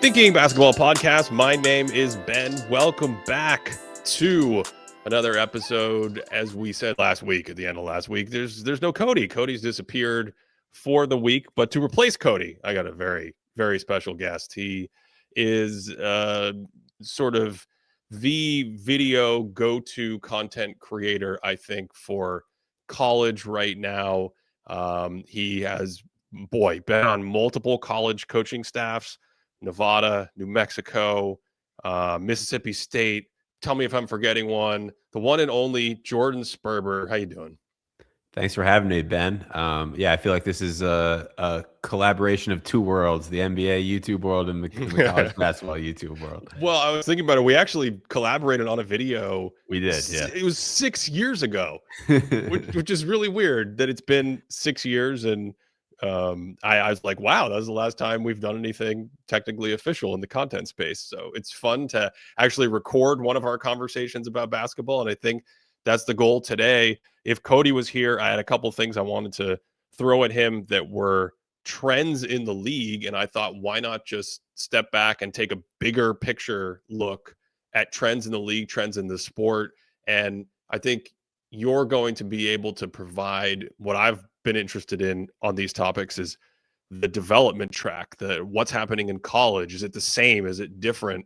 Thinking Basketball Podcast. My name is Ben. Welcome back to another episode. As we said last week, at the end of last week, there's no Cody. Cody's disappeared for the week, but to replace Cody, I got a very, very special guest. He is sort of the video go-to content creator, I think, for college right now. He has, been on multiple college coaching staffs. Nevada, New Mexico, Mississippi State. Tell me if I'm forgetting one. The one and only Jordan Sperber. How you doing? Thanks for having me, Ben. Yeah, I feel like this is a collaboration of two worlds, the NBA YouTube world and the college basketball YouTube world. Well, I was thinking about it. We actually collaborated on a video. We did, yeah. It was 6 years ago, which is really weird that it's been 6 years. And I was like, wow, that was the last time we've done anything technically official in the content space. So it's fun to actually record one of our conversations about basketball. And I think that's the goal today. If Cody was here, I had a couple things I wanted to throw at him that were trends in the league. And I thought, why not just step back and take a bigger picture look at trends in the league, trends in the sport. And I think you're going to be able to provide what I've been interested in on these topics is the development track, what's happening in college. Is it the same? Is it different?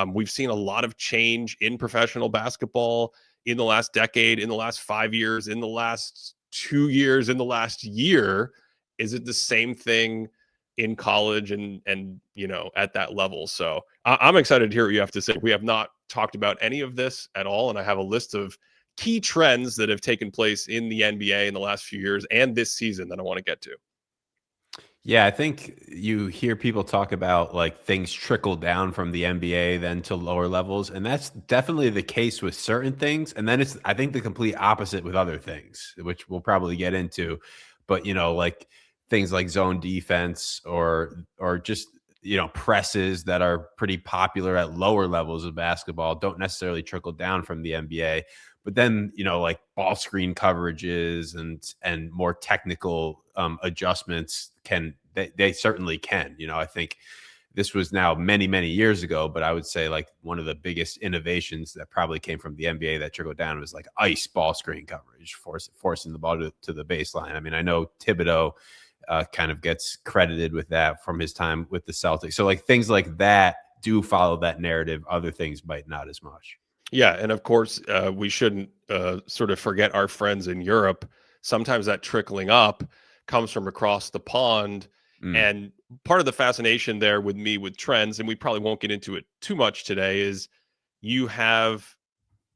We've seen a lot of change in professional basketball in the last decade, in the last 5 years, in the last 2 years, in the last year. Is it the same thing in college and at that level? So I'm excited to hear what you have to say. We have not talked about any of this at all, and I have a list of key trends that have taken place in the NBA in the last few years and this season that I want to get to. Yeah, I think you hear people talk about like things trickle down from the NBA then to lower levels, and that's definitely the case with certain things. And then it's, I think, the complete opposite with other things, which we'll probably get into. But like things like zone defense or just presses that are pretty popular at lower levels of basketball don't necessarily trickle down from the NBA. But then, like ball screen coverages and more technical adjustments they certainly can. I think this was now many, many years ago, but I would say like one of the biggest innovations that probably came from the NBA that trickled down was like ice ball screen coverage, forcing the ball to the baseline. I mean, I know Thibodeau kind of gets credited with that from his time with the Celtics. So like things like that do follow that narrative. Other things might not as much. Yeah, and of course, we shouldn't sort of forget our friends in Europe. Sometimes that trickling up comes from across the pond. And part of the fascination there with me with trends, and we probably won't get into it too much today, is you have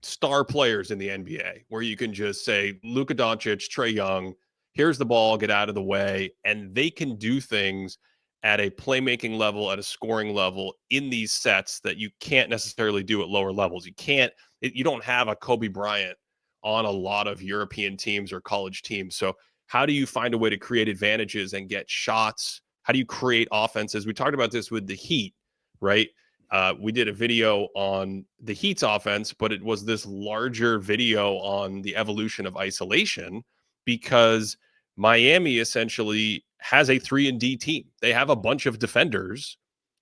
star players in the NBA where you can just say, Luka Doncic, Trae Young, here's the ball, get out of the way. And they can do things at a playmaking level, at a scoring level in these sets that you can't necessarily do at lower levels. You don't have a Kobe Bryant on a lot of European teams or college teams. So how do you find a way to create advantages and get shots? How do you create offenses? We talked about this with the Heat, right? We did a video on the Heat's offense, but it was this larger video on the evolution of isolation because Miami essentially has a 3-and-D team. They have a bunch of defenders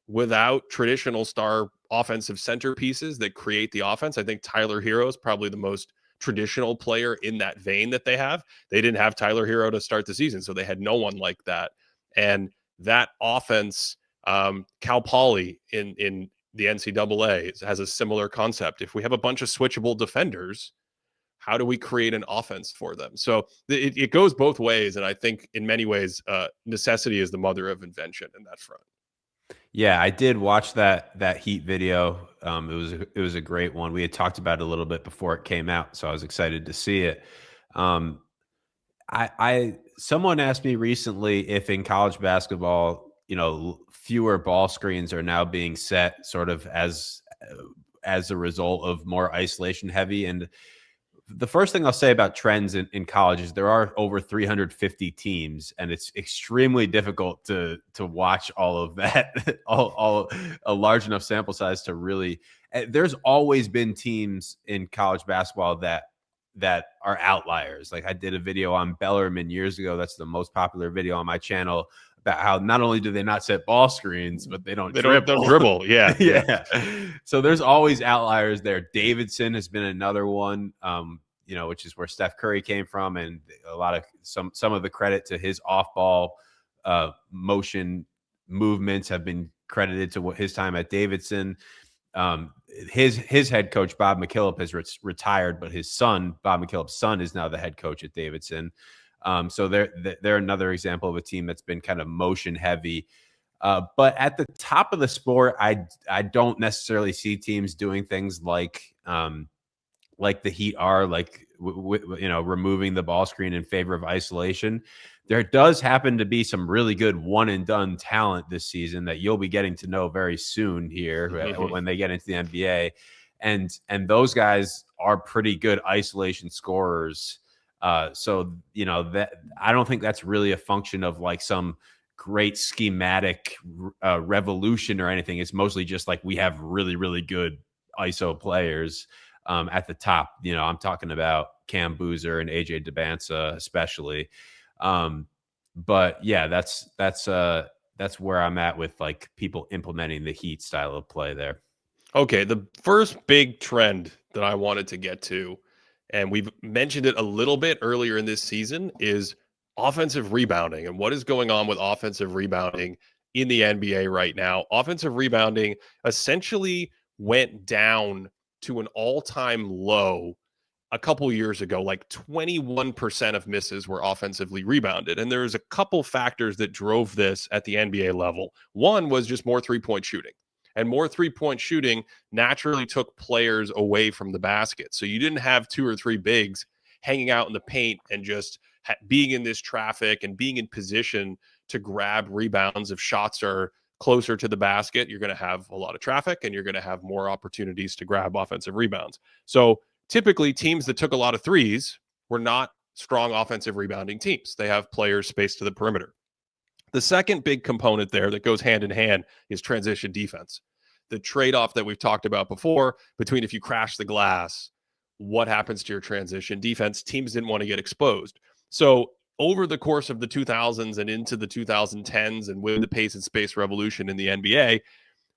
without traditional star offensive centerpieces that create the offense. I think Tyler Hero is probably the most traditional player in that vein that they have. They didn't have Tyler Hero to start the season, so they had no one like that. And that offense, Cal Poly in the NCAA has a similar concept. If we have a bunch of switchable defenders, how do we create an offense for them? So it goes both ways. And I think in many ways, necessity is the mother of invention in that front. Yeah, I did watch that Heat video. It was a great one. We had talked about it a little bit before it came out, so I was excited to see it. Someone asked me recently if in college basketball, fewer ball screens are now being set sort of as a result of more isolation heavy. And the first thing I'll say about trends in college is there are over 350 teams, and it's extremely difficult to watch all of that, all a large enough sample size to really. There's always been teams in college basketball that are outliers. Like I did a video on Bellarmine years ago. That's the most popular video on my channel about how not only do they not set ball screens, but they don't don't dribble. Yeah. Yeah. So there's always outliers there. Davidson has been another one, which is where Steph Curry came from, and a lot of some of the credit to his off ball motion movements have been credited to his time at Davidson. His head coach, Bob McKillop, has retired, but his son, Bob McKillop's son, is now the head coach at Davidson. So they're another example of a team that's been kind of motion heavy. But at the top of the sport, I don't necessarily see teams doing things like the Heat are, like removing the ball screen in favor of isolation. There does happen to be some really good one and done talent this season that you'll be getting to know very soon here when they get into the NBA. And those guys are pretty good isolation scorers. So that I don't think that's really a function of like some great schematic revolution or anything. It's mostly just like we have really, really good ISO players at the top. I'm talking about Cam Boozer and AJ Debinsa especially. But yeah, that's where I'm at with like people implementing the Heat style of play there. Okay, the first big trend that I wanted to get to, and we've mentioned it a little bit earlier in this season, is offensive rebounding and what is going on with offensive rebounding in the NBA right now. Offensive rebounding essentially went down to an all-time low a couple years ago. Like 21% of misses were offensively rebounded. And there's a couple factors that drove this at the NBA level. One was just more three-point shooting. And more three-point shooting naturally took players away from the basket. So you didn't have two or three bigs hanging out in the paint and just being in this traffic and being in position to grab rebounds. If shots are closer to the basket, you're going to have a lot of traffic and you're going to have more opportunities to grab offensive rebounds. So typically teams that took a lot of threes were not strong offensive rebounding teams. They have players spaced to the perimeter. The second big component there that goes hand in hand is transition defense. The trade-off that we've talked about before between if you crash the glass, what happens to your transition defense? Teams didn't want to get exposed. So over the course of the 2000s and into the 2010s and with the pace and space revolution in the NBA,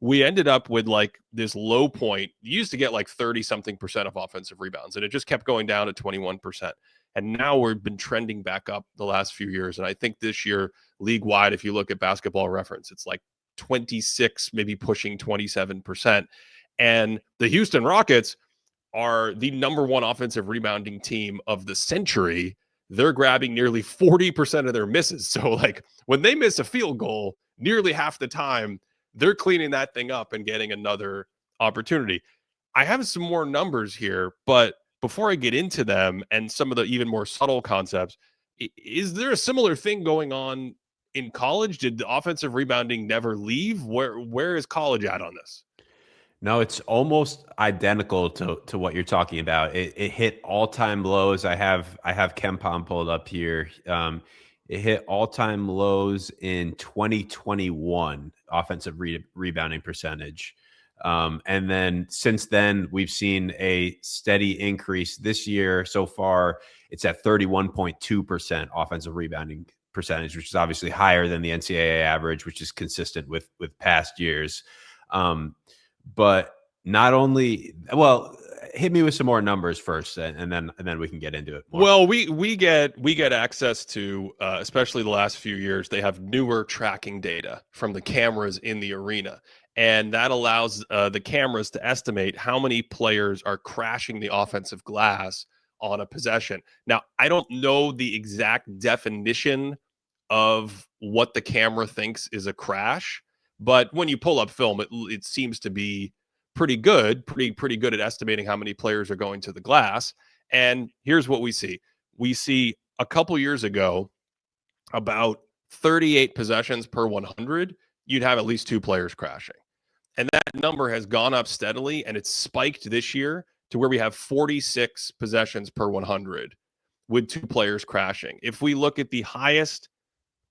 we ended up with like this low point. You used to get like 30-something% of offensive rebounds, and it just kept going down to 21%. And now we've been trending back up the last few years. And I think this year, league-wide, if you look at Basketball Reference, it's like 26, maybe pushing 27%. And the Houston Rockets are the number one offensive rebounding team of the century. They're grabbing nearly 40% of their misses. So like when they miss a field goal, nearly half the time, they're cleaning that thing up and getting another opportunity. I have some more numbers here, but before I get into them and some of the even more subtle concepts, is there a similar thing going on in college? Did the offensive rebounding never leave? Where is college at on this? No, it's almost identical to what you're talking about. It hit all-time lows. I have KenPom pulled up here. It hit all-time lows in 2021 offensive rebounding percentage. And then since then, we've seen a steady increase. This year so far, it's at 31.2% offensive rebounding percentage, which is obviously higher than the NCAA average, which is consistent with past years. But not only, well, hit me with some more numbers first, and then we can get into it more. Well, we get access to, especially the last few years, they have newer tracking data from the cameras in the arena. And that allows the cameras to estimate how many players are crashing the offensive glass on a possession. Now, I don't know the exact definition of what the camera thinks is a crash, but when you pull up film, it seems to be pretty good at estimating how many players are going to the glass. And here's what we see. We see a couple years ago, about 38 possessions per 100, you'd have at least two players crashing. And that number has gone up steadily, and it's spiked this year to where we have 46 possessions per 100 with two players crashing. If we look at the highest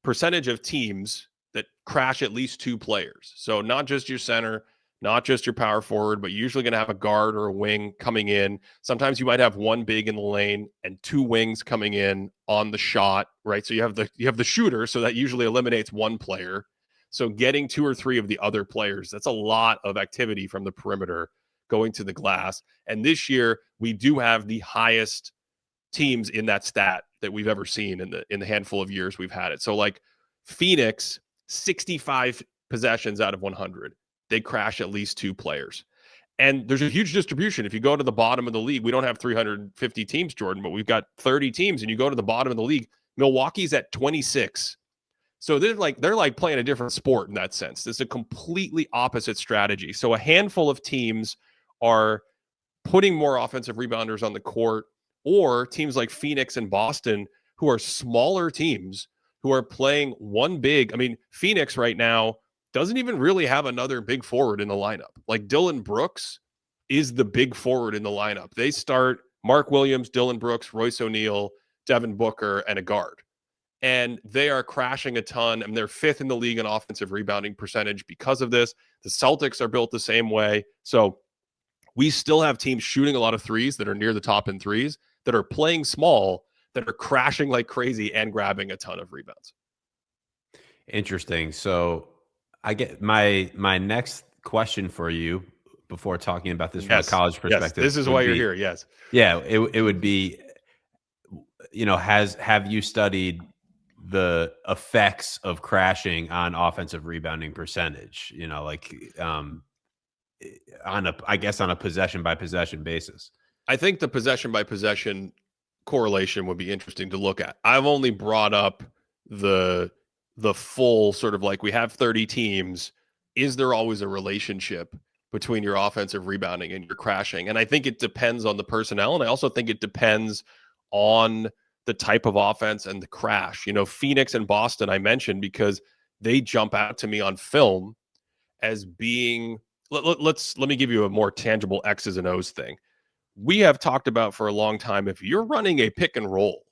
percentage of teams that crash at least two players, so not just your center, not just your power forward, but you're usually going to have a guard or a wing coming in. Sometimes you might have one big in the lane and two wings coming in on the shot, right? So you have the shooter, so that usually eliminates one player. So getting two or three of the other players, that's a lot of activity from the perimeter going to the glass. And this year we do have the highest teams in that stat that we've ever seen in the handful of years we've had it. So like Phoenix, 65 possessions out of 100, they crash at least two players. And there's a huge distribution. If you go to the bottom of the league, we don't have 350 teams, Jordan, but we've got 30 teams. And you go to the bottom of the league, Milwaukee's at 26. So they're like playing a different sport in that sense. It's a completely opposite strategy. So a handful of teams are putting more offensive rebounders on the court, or teams like Phoenix and Boston, who are smaller teams who are playing one big. I mean, Phoenix right now doesn't even really have another big forward in the lineup. Like Dylan Brooks is the big forward in the lineup. They start Mark Williams, Dylan Brooks, Royce O'Neal, Devin Booker, and a guard. And they are crashing a ton. And they're fifth in the league in offensive rebounding percentage because of this. The Celtics are built the same way. So we still have teams shooting a lot of threes that are near the top in threes, that are playing small, that are crashing like crazy and grabbing a ton of rebounds. Interesting. So I get my next question for you before talking about this from a college perspective. Yes, this is why you're here. Yes. Yeah, it would be, have you studied the effects of crashing on offensive rebounding percentage? On a possession by possession basis. I think the possession by possession correlation would be interesting to look at. I've only brought up the full sort of like, we have 30 teams. Is there always a relationship between your offensive rebounding and your crashing? And I think it depends on the personnel. And I also think it depends on the type of offense and the crash. Phoenix and Boston I mentioned because they jump out to me on film as being, let me give you a more tangible X's and O's thing. We have talked about for a long time, if you're running a pick and roll,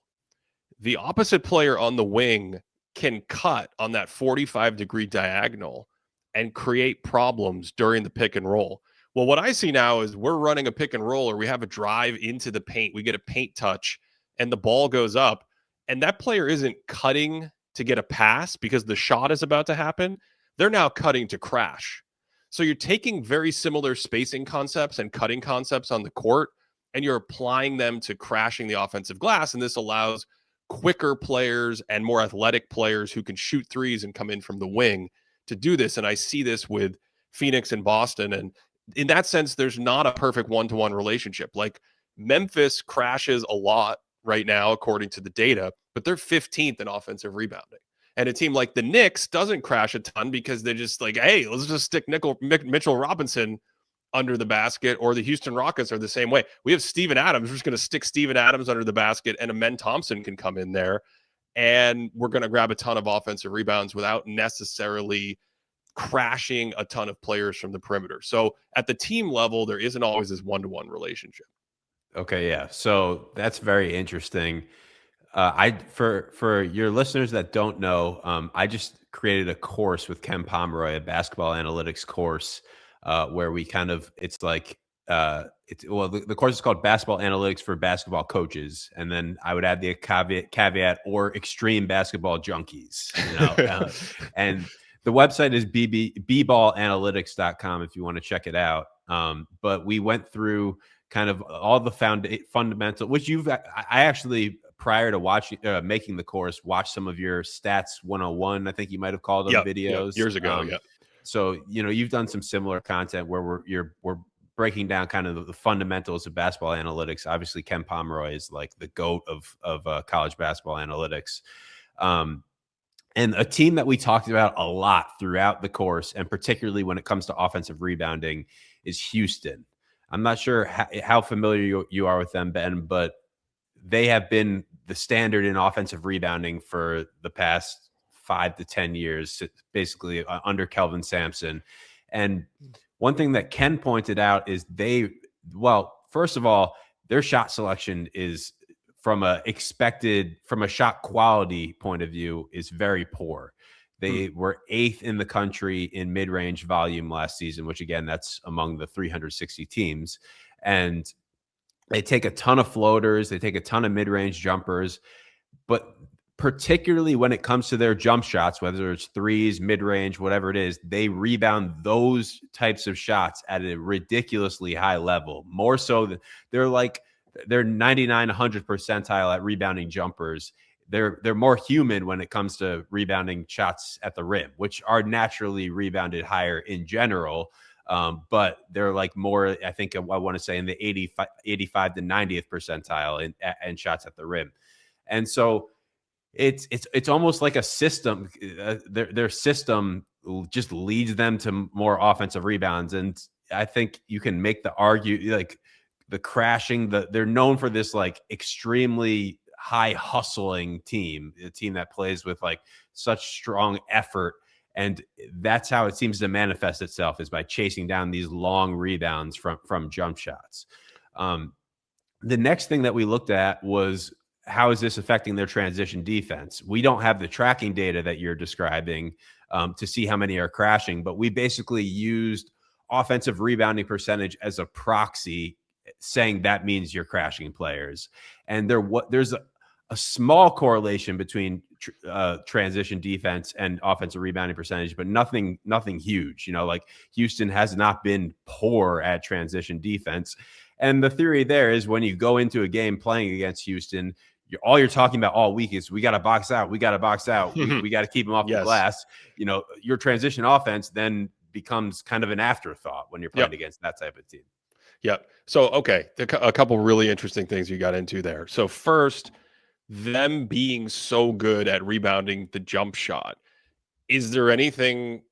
the opposite player on the wing can cut on that 45-degree diagonal and create problems during the pick and roll. Well, what I see now is we're running a pick and roll, or we have a drive into the paint. We get a paint touch and the ball goes up, and that player isn't cutting to get a pass because the shot is about to happen. They're now cutting to crash. So you're taking very similar spacing concepts and cutting concepts on the court, and you're applying them to crashing the offensive glass. And this allows quicker players and more athletic players who can shoot threes and come in from the wing to do this. And I see this with Phoenix and Boston. And in that sense, there's not a perfect one-to-one relationship. Like Memphis crashes a lot right now, according to the data, but they're 15th in offensive rebounding. And a team like the Knicks doesn't crash a ton because they're just like, hey, let's just stick Mitchell Robinson under the basket, or the Houston Rockets are the same way. We have Steven Adams. We're just going to stick Steven Adams under the basket, and Amen Thompson can come in there, and we're going to grab a ton of offensive rebounds without necessarily crashing a ton of players from the perimeter. So at the team level, there isn't always this one-to-one relationship. Okay, yeah. So that's very interesting. For your listeners that don't know, I just created a course with Ken Pomeroy, a basketball analytics course, where we kind of, the course is called Basketball Analytics for Basketball Coaches, and then I would add the caveat or extreme basketball junkies, and the website is bbalanalytics.com if you want to check it out. But we went through kind of all the fundamental, which I actually, prior to making the course, watched some of your Stats 101, I think you might have called them, videos years ago. So, you've done some similar content where we're breaking down kind of the fundamentals of basketball analytics. Obviously, Ken Pomeroy is like the GOAT of college basketball analytics. And a team that we talked about a lot throughout the course, and particularly when it comes to offensive rebounding, is Houston. I'm not sure how familiar you are with them, Ben, but they have been the standard in offensive rebounding for the past 5 to 10 years, basically under Kelvin Sampson. And one thing that Ken pointed out is first of all, their shot selection is from a shot quality point of view is very poor. They were 8th in the country in mid-range volume last season, which again, that's among the 360 teams. And they take a ton of floaters. They take a ton of mid-range jumpers. But particularly when it comes to their jump shots, whether it's threes, mid-range, whatever it is, they rebound those types of shots at a ridiculously high level. More so than they're 99, 100 percentile at rebounding jumpers. They're more human when it comes to rebounding shots at the rim, which are naturally rebounded higher in general. But they're like more, I think I want to say in the 85 to 90th percentile in shots at the rim. And so it's almost like a system. Their system just leads them to more offensive rebounds. And I think you can make the argue, like the crashing, they're known for this like extremely high hustling team, a team that plays with like such strong effort. And that's how it seems to manifest itself, is by chasing down these long rebounds from jump shots. The next thing that we looked at was, how is this affecting their transition defense? We don't have the tracking data that you're describing to see how many are crashing, but we basically used offensive rebounding percentage as a proxy, saying that means you're crashing players. And there's a small correlation between transition defense and offensive rebounding percentage, but nothing huge. Like Houston has not been poor at transition defense. And the theory there is, when you go into a game playing against Houston, all you're talking about all week is, we got to box out. We got to box out. We got to keep them off the glass. Your transition offense then becomes kind of an afterthought when you're playing against that type of team. Yeah. So, okay, a couple really interesting things you got into there. So first, them being so good at rebounding the jump shot, is there anything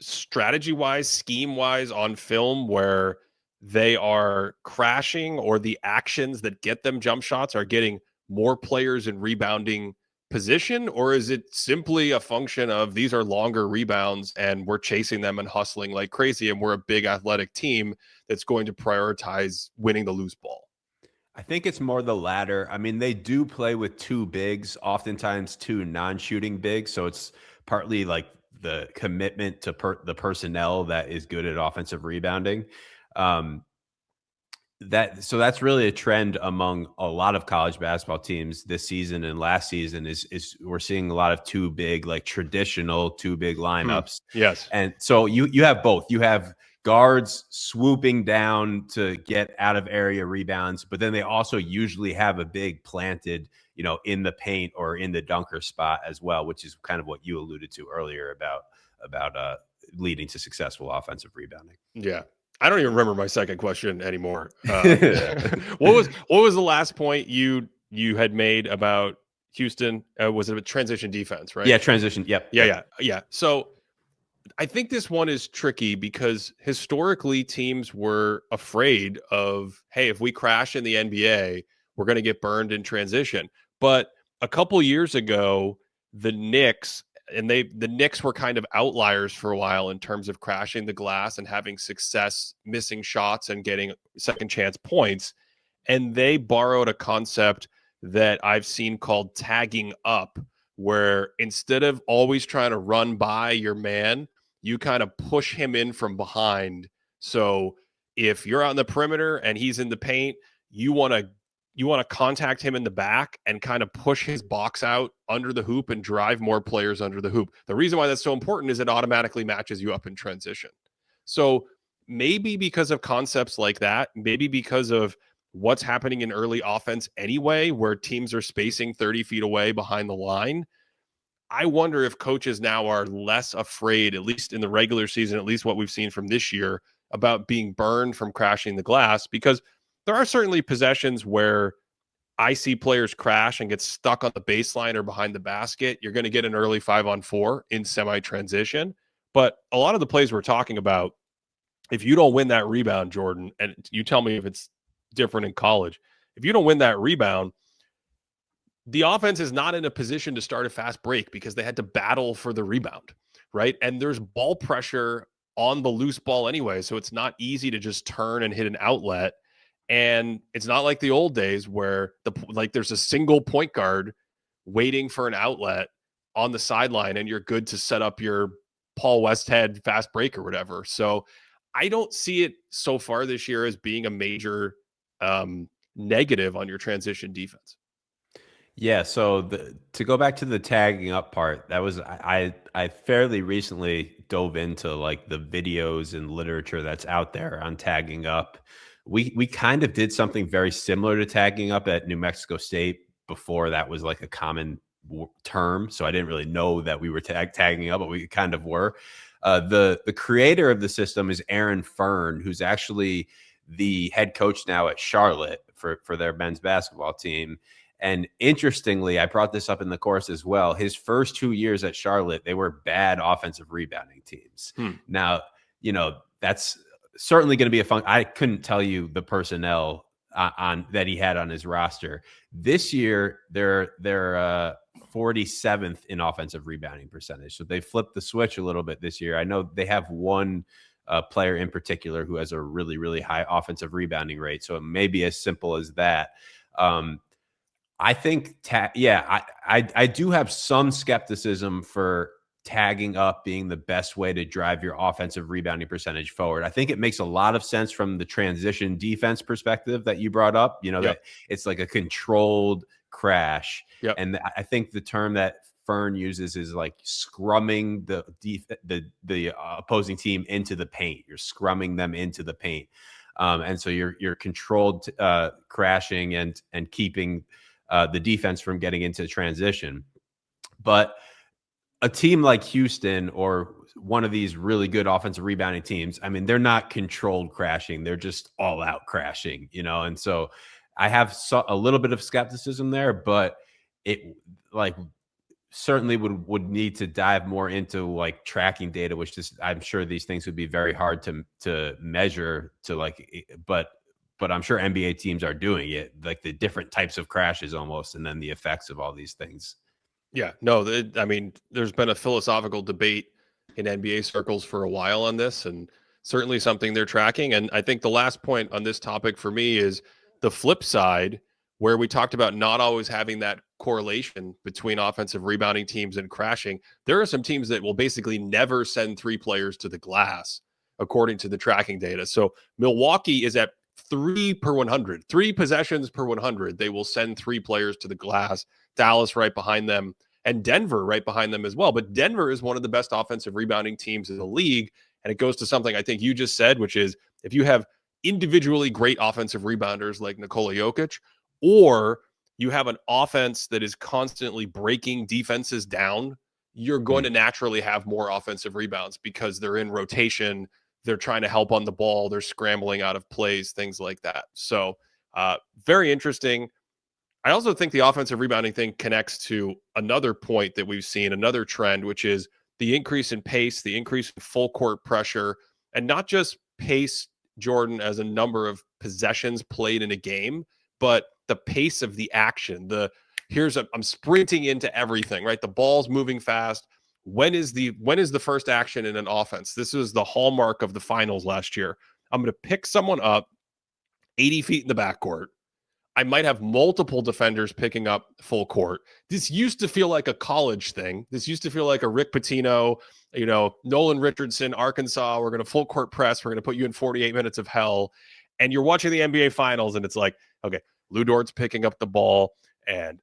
strategy-wise, scheme-wise on film where they are crashing, or the actions that get them jump shots are getting more players in rebounding position? Or is it simply a function of, these are longer rebounds and we're chasing them and hustling like crazy, and we're a big athletic team that's going to prioritize winning the loose ball? I think it's more the latter. I mean, they do play with two bigs, oftentimes two non-shooting bigs. So it's partly like the commitment to the personnel that is good at offensive rebounding. So that's really a trend among a lot of college basketball teams this season and last season, is we're seeing a lot of two big, like traditional two big lineups. Yes. And so you have both. You have guards swooping down to get out of area rebounds, but then they also usually have a big planted, in the paint or in the dunker spot as well, which is kind of what you alluded to earlier about leading to successful offensive rebounding. Yeah. I don't even remember my second question anymore. What was the last point you had made about Houston? Was it a transition defense, right? Yeah, transition. Yep. Yeah. So I think this one is tricky, because historically teams were afraid of, hey, if we crash in the NBA, we're going to get burned in transition. But a couple years ago, the Knicks were kind of outliers for a while in terms of crashing the glass and having success missing shots and getting second chance points. And they borrowed a concept that I've seen called tagging up, where instead of always trying to run by your man, you kind of push him in from behind. So if you're out in the perimeter and he's in the paint, you want to contact him in the back and kind of push his box out under the hoop and drive more players under the hoop. The reason why that's so important is it automatically matches you up in transition. So maybe because of concepts like that, maybe because of what's happening in early offense anyway, where teams are spacing 30 feet away behind the line, I wonder if coaches now are less afraid, at least in the regular season, at least what we've seen from this year, about being burned from crashing the glass, because there are certainly possessions where I see players crash and get stuck on the baseline or behind the basket. You're going to get an early 5-on-4 in semi-transition. But a lot of the plays we're talking about, if you don't win that rebound, Jordan, and you tell me if it's different in college, if you don't win that rebound, the offense is not in a position to start a fast break because they had to battle for the rebound, right? And there's ball pressure on the loose ball anyway, so it's not easy to just turn and hit an outlet. And it's not like the old days where there's a single point guard waiting for an outlet on the sideline and you're good to set up your Paul Westhead fast break or whatever. So I don't see it so far this year as being a major negative on your transition defense. Yeah, so to go back to the tagging up part, that was I fairly recently dove into like the videos and literature that's out there on tagging up. We kind of did something very similar to tagging up at New Mexico State before that was like a common term. So I didn't really know that we were tagging up, but we kind of were. The creator of the system is Aaron Fern, who's actually the head coach now at Charlotte for their men's basketball team. And interestingly, I brought this up in the course as well. His first 2 years at Charlotte, they were bad offensive rebounding teams. Now, that's certainly going to be a fun. I couldn't tell you the personnel on that he had on his roster. This year, they're 47th in offensive rebounding percentage. So they flipped the switch a little bit this year. I know they have one player in particular who has a really, really high offensive rebounding rate. So it may be as simple as that. I think, I do have some skepticism for tagging up being the best way to drive your offensive rebounding percentage forward. I think it makes a lot of sense from the transition defense perspective that you brought up, that it's like a controlled crash. And I think the term that Fern uses is like scrumming the opposing team into the paint. You're scrumming them into the paint. And so you're controlled crashing and keeping the defense from getting into transition. But a team like Houston or one of these really good offensive rebounding teams, I mean, they're not controlled crashing. They're just all out crashing, and so I have a little bit of skepticism there, but it like certainly would need to dive more into like tracking data, which I'm sure these things would be very hard to measure but I'm sure NBA teams are doing it, like the different types of crashes almost, and then the effects of all these things. Yeah, no, I mean, there's been a philosophical debate in NBA circles for a while on this, and certainly something they're tracking. And I think the last point on this topic for me is the flip side, where we talked about not always having that correlation between offensive rebounding teams and crashing. There are some teams that will basically never send three players to the glass, according to the tracking data. So Milwaukee is at 3 per 100, 3 possessions per 100. They will send three players to the glass. Dallas right behind them, and Denver right behind them as well. But Denver is one of the best offensive rebounding teams in the league. And it goes to something I think you just said, which is if you have individually great offensive rebounders like Nikola Jokic, or you have an offense that is constantly breaking defenses down, you're going to naturally have more offensive rebounds because they're in rotation. They're trying to help on the ball. They're scrambling out of plays, things like that. So very interesting. I also think the offensive rebounding thing connects to another point that we've seen, another trend, which is the increase in pace, the increase in full court pressure, and not just pace, Jordan, as a number of possessions played in a game, but the pace of the action. I'm sprinting into everything, right? The ball's moving fast. When is the first action in an offense? This was the hallmark of the finals last year. I'm going to pick someone up 80 feet in the backcourt. I might have multiple defenders picking up full court. This used to feel like a college thing. This used to feel like a Rick Pitino, Nolan Richardson, Arkansas. We're going to full court press. We're going to put you in 48 minutes of hell. And you're watching the NBA finals and it's like, okay, Lou Dort's picking up the ball and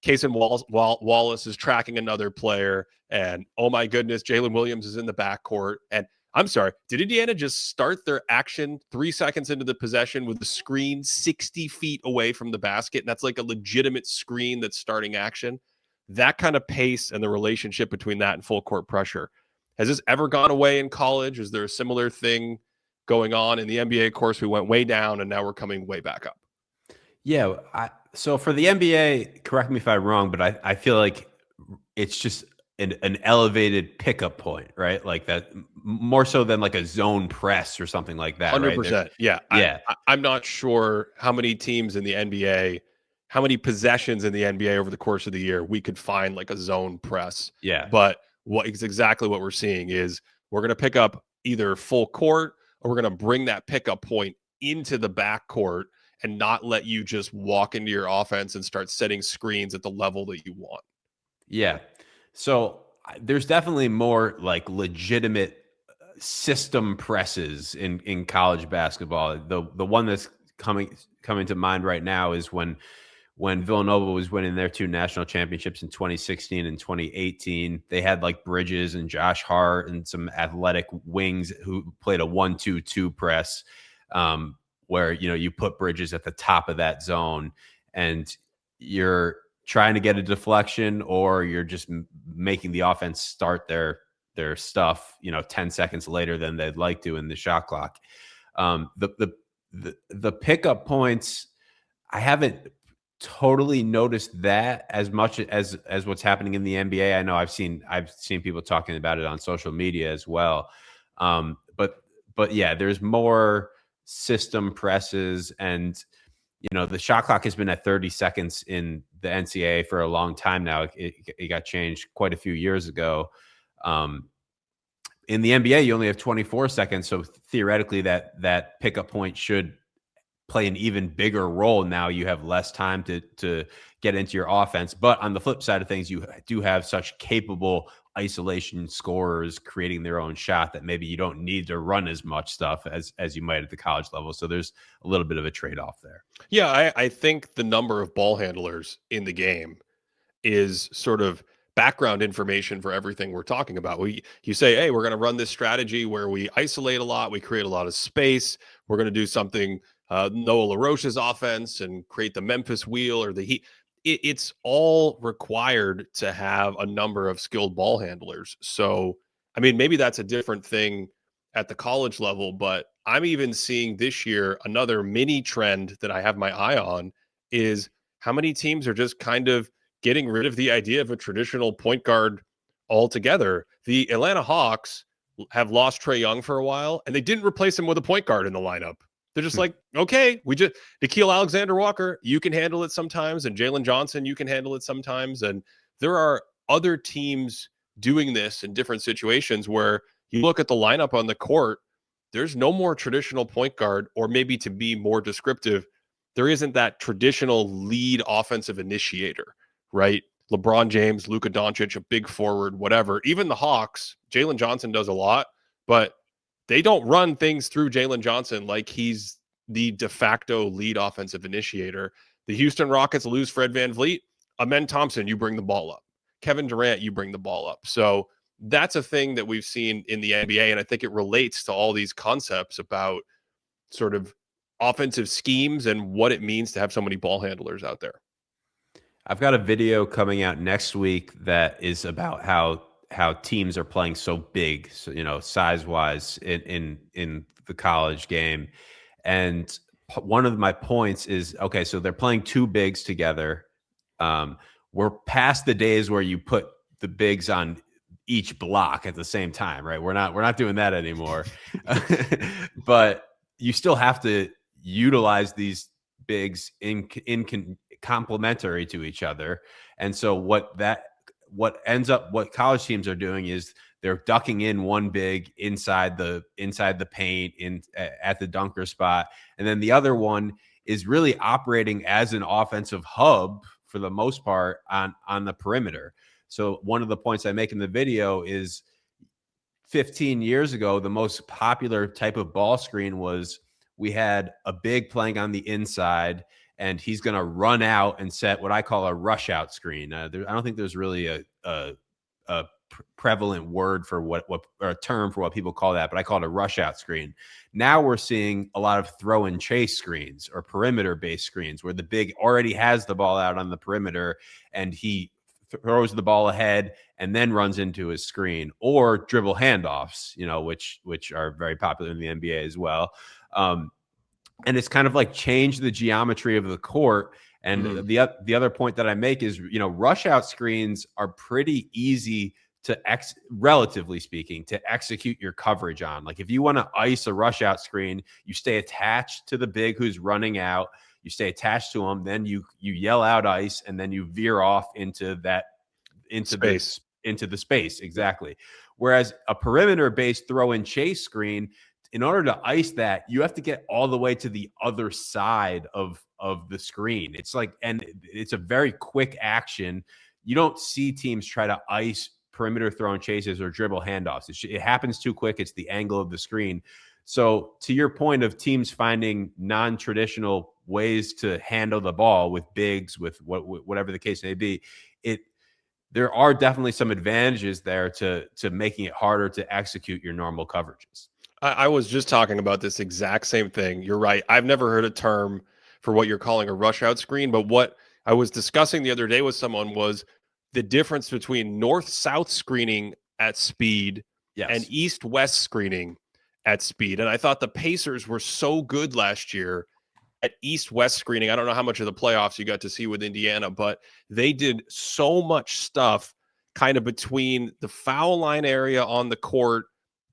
Kaysen Wallace is tracking another player. And oh my goodness, Jalen Williams is in the backcourt. And I'm sorry, did Indiana just start their action 3 seconds into the possession with the screen 60 feet away from the basket? And that's like a legitimate screen that's starting action. That kind of pace and the relationship between that and full court pressure. Has this ever gone away in college? Is there a similar thing going on in the NBA? Of course, we went way down and now we're coming way back up. Yeah. So for the NBA, correct me if I'm wrong, but I feel like it's just an elevated pickup point, right? Like that more so than like a zone press or something like that. 100%. Right? Yeah. Yeah. I'm not sure how many teams in the NBA, how many possessions in the NBA over the course of the year we could find like a zone press. Yeah. But what is exactly what we're seeing is we're going to pick up either full court or we're going to bring that pickup point into the backcourt and not let you just walk into your offense and start setting screens at the level that you want. Yeah. So there's definitely more like legitimate system presses in college basketball. The one that's coming to mind right now is when Villanova was winning their 2 national championships in 2016 and 2018. They had like Bridges and Josh Hart and some athletic wings who played a 1-2-2 press, where you put Bridges at the top of that zone and you're trying to get a deflection, or you're just making the offense start their stuff 10 seconds later than they'd like to in the shot clock. The pickup points, I haven't totally noticed that as much as what's happening in the NBA. I know I've seen people talking about it on social media as well. But yeah, there's more system presses, and the shot clock has been at 30 seconds in the NCAA for a long time now. It got changed quite a few years ago. In the NBA, you only have 24 seconds. So theoretically that pickup point should play an even bigger role. Now you have less time to get into your offense. But on the flip side of things, you do have such capable isolation scorers creating their own shot that maybe you don't need to run as much stuff as you might at the college level. So there's a little bit of a trade-off there. Yeah, I think the number of ball handlers in the game is sort of background information for everything we're talking about. You say, hey, we're going to run this strategy where we isolate a lot, we create a lot of space. We're going to do something Noah LaRoche's offense and create the Memphis wheel or the Heat. It's all required to have a number of skilled ball handlers. So, I mean, maybe that's a different thing at the college level, but I'm even seeing this year another mini trend that I have my eye on is how many teams are just kind of getting rid of the idea of a traditional point guard altogether. The Atlanta Hawks have lost Trae Young for a while, and they didn't replace him with a point guard in the lineup. They're just like, okay, Nickeil Alexander-Walker, you can handle it sometimes, and Jalen Johnson, you can handle it sometimes. And there are other teams doing this in different situations where you look at the lineup on the court, there's no more traditional point guard, or maybe to be more descriptive, there isn't that traditional lead offensive initiator, right? LeBron James, Luka Doncic, a big forward, whatever. Even the Hawks, Jalen Johnson does a lot, but they don't run things through Jalen Johnson like he's the de facto lead offensive initiator. The Houston Rockets lose Fred VanVleet. Amen Thompson, you bring the ball up. Kevin Durant, you bring the ball up. So that's a thing that we've seen in the NBA, and I think it relates to all these concepts about sort of offensive schemes and what it means to have so many ball handlers out there. I've got a video coming out next week that is about how teams are playing so big, so, size wise in the college game. And one of my points is, okay, so they're playing two bigs together. We're past the days where you put the bigs on each block at the same time, right? We're not doing that anymore. But you still have to utilize these bigs in complementary to each other. And so what college teams are doing is they're ducking in one big inside the paint at the dunker spot, and then the other one is really operating as an offensive hub for the most part on the perimeter. So one of the points I make in the video is 15 years ago, the most popular type of ball screen was we had a big playing on the inside, and he's going to run out and set what I call a rush out screen. I don't think there's really a prevalent word for what or a term for what people call that, but I call it a rush out screen. Now we're seeing a lot of throw and chase screens or perimeter based screens where the big already has the ball out on the perimeter and he throws the ball ahead and then runs into his screen, or dribble handoffs, which are very popular in the NBA as well. And it's kind of like changed the geometry of the court. And the other point that I make is, rush out screens are pretty easy to relatively speaking, to execute your coverage on. Like if you want to ice a rush out screen, you stay attached to the big who's running out. You stay attached to him, then you yell out ice, and then you veer off into the space. Exactly. Whereas a perimeter based throw and chase screen, in order to ice that, you have to get all the way to the other side of the screen. It's like, and it's a very quick action. you don't see teams try to ice perimeter throwing chases or dribble handoffs. It happens too quick. It's the angle of the screen. So to your point of teams finding non-traditional ways to handle the ball with bigs, with whatever the case may be, there are definitely some advantages there to making it harder to execute your normal coverages. I was just talking about this exact same thing. You're right. I've never heard a term for what you're calling a rush out screen, but what I was discussing the other day with someone was the difference between north-south screening at speed and Yes. east-west screening at speed. And I thought the Pacers were so good last year at east-west screening. I don't know how much of the playoffs you got to see with Indiana, but they did so much stuff kind of between the foul line area on the court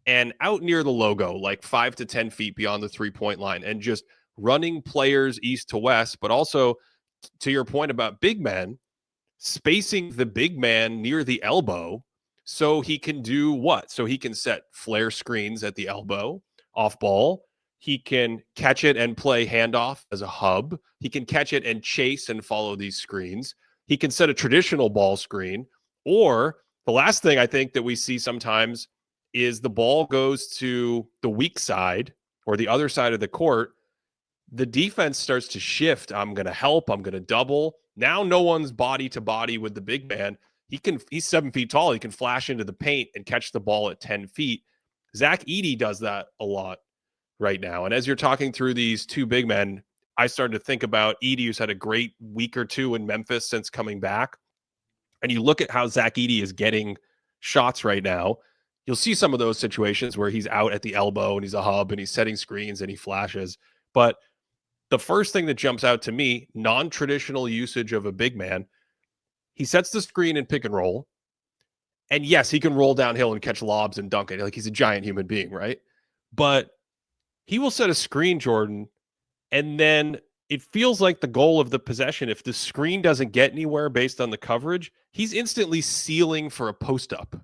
and out near the logo, like 5 to 10 feet beyond the 3-point line, and just running players east to west. But also, to your point about big men, spacing the big man near the elbow so he can do what? So he can set flare screens at the elbow, off ball. He can catch it and play handoff as a hub. He can catch it and chase and follow these screens. He can set a traditional ball screen. Or the last thing I think that we see sometimes is the ball goes to the weak side or the other side of the court. The defense starts to shift. I'm going to help. I'm going to double. Now no one's body to body with the big man. He's 7 feet tall. He can flash into the paint and catch the ball at 10 feet. Zach Edey does that a lot right now. And as you're talking through these two big men, I started to think about Edey, who's had a great week or two in Memphis since coming back. And you look at how Zach Edey is getting shots right now. You'll see some of those situations where he's out at the elbow and he's a hub and he's setting screens and he flashes. But the first thing that jumps out to me, non-traditional usage of a big man, he sets the screen and pick and roll. And yes, he can roll downhill and catch lobs and dunk it. Like, he's a giant human being, right? But he will set a screen, Jordan, and then it feels like the goal of the possession, if the screen doesn't get anywhere based on the coverage, he's instantly sealing for a post up.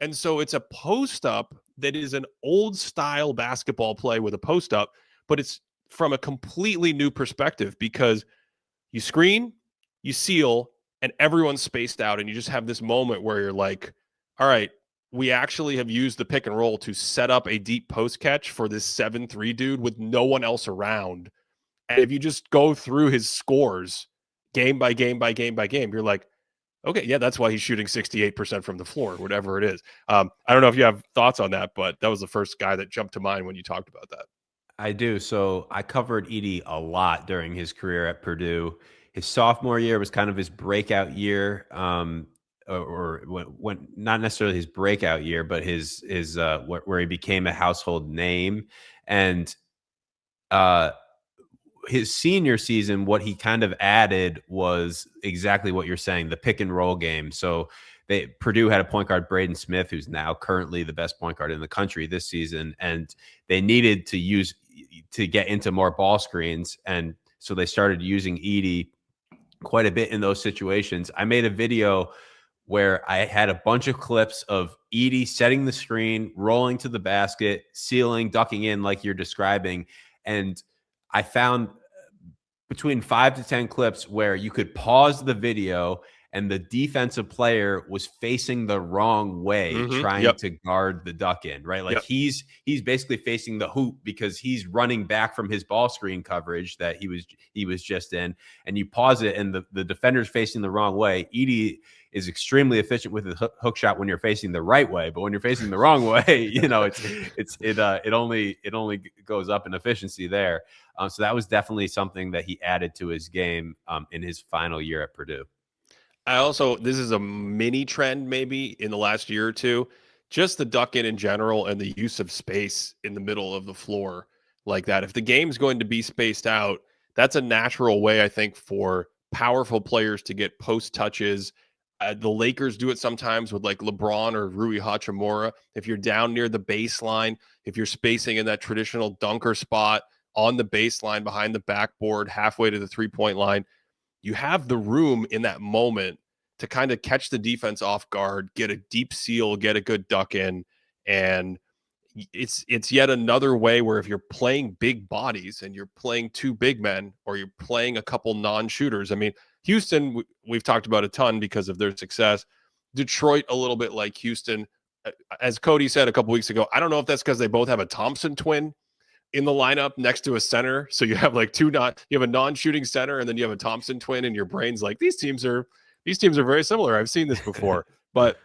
And so it's a post up that is an old style basketball play with a post up, but it's from a completely new perspective because you screen, you seal, and everyone's spaced out. And you just have this moment where you're like, all right, we actually have used the pick and roll to set up a deep post catch for this 7-3 dude with no one else around. And if you just go through his scores game by game by game by game, you're like, okay, yeah, that's why he's shooting 68% from the floor, whatever it is. I don't know if you have thoughts on that, but that was the first guy that jumped to mind when you talked about that. I do. So I covered Edey a lot during his career at Purdue. His sophomore year was kind of his breakout year, or when not necessarily his breakout year, but his where he became a household name. And his senior season, what he kind of added was exactly what you're saying, the pick and roll game. So Purdue had a point guard, Braden Smith, who's now currently the best point guard in the country this season, and they needed to get into more ball screens, and so they started using Edey quite a bit in those situations. I made a video where I had a bunch of clips of Edey setting the screen, rolling to the basket, sealing, ducking in like you're describing, and I found between 5 to 10 clips where you could pause the video and the defensive player was facing the wrong way, trying to guard the duck in, right? Like he's basically facing the hoop because he's running back from his ball screen coverage that he was just in. And you pause it and the defender's facing the wrong way. Edey is extremely efficient with the hook shot when you're facing the right way, but when you're facing the wrong way, you know, it only goes up in efficiency there. So that was definitely something that he added to his game in his final year at Purdue. This is a mini trend maybe in the last year or two, just the duck in general and the use of space in the middle of the floor like that. If the game's going to be spaced out, that's a natural way, I think, for powerful players to get post touches. The Lakers do it sometimes with like LeBron or Rui Hachimura. If you're down near the baseline, if you're spacing in that traditional dunker spot on the baseline behind the backboard, halfway to the 3-point line, you have the room in that moment to kind of catch the defense off guard, get a deep seal, get a good duck in. And it's yet another way where if you're playing big bodies and you're playing two big men or you're playing a couple non-shooters, I mean, Houston, we've talked about a ton because of their success. Detroit, a little bit like Houston. As Cody said a couple weeks ago, I don't know if that's because they both have a Thompson twin in the lineup next to a center. So you have like you have a non-shooting center and then you have a Thompson twin, and your brain's like, these teams are very similar. I've seen this before. But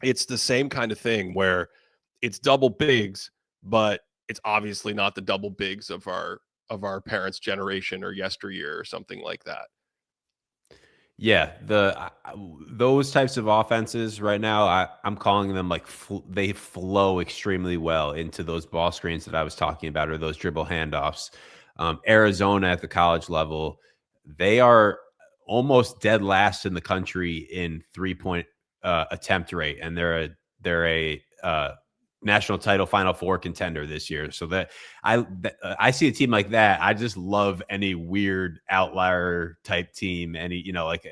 it's the same kind of thing where it's double bigs, but it's obviously not the double bigs of our parents' generation or yesteryear or something like that. Yeah, those types of offenses right now, I'm calling them like they flow extremely well into those ball screens that I was talking about, or those dribble handoffs. Arizona at the college level, they are almost dead last in the country in 3-point attempt rate, and they're a national title Final Four contender this year. So that I see a team like that. I just love any weird outlier type team. Any, like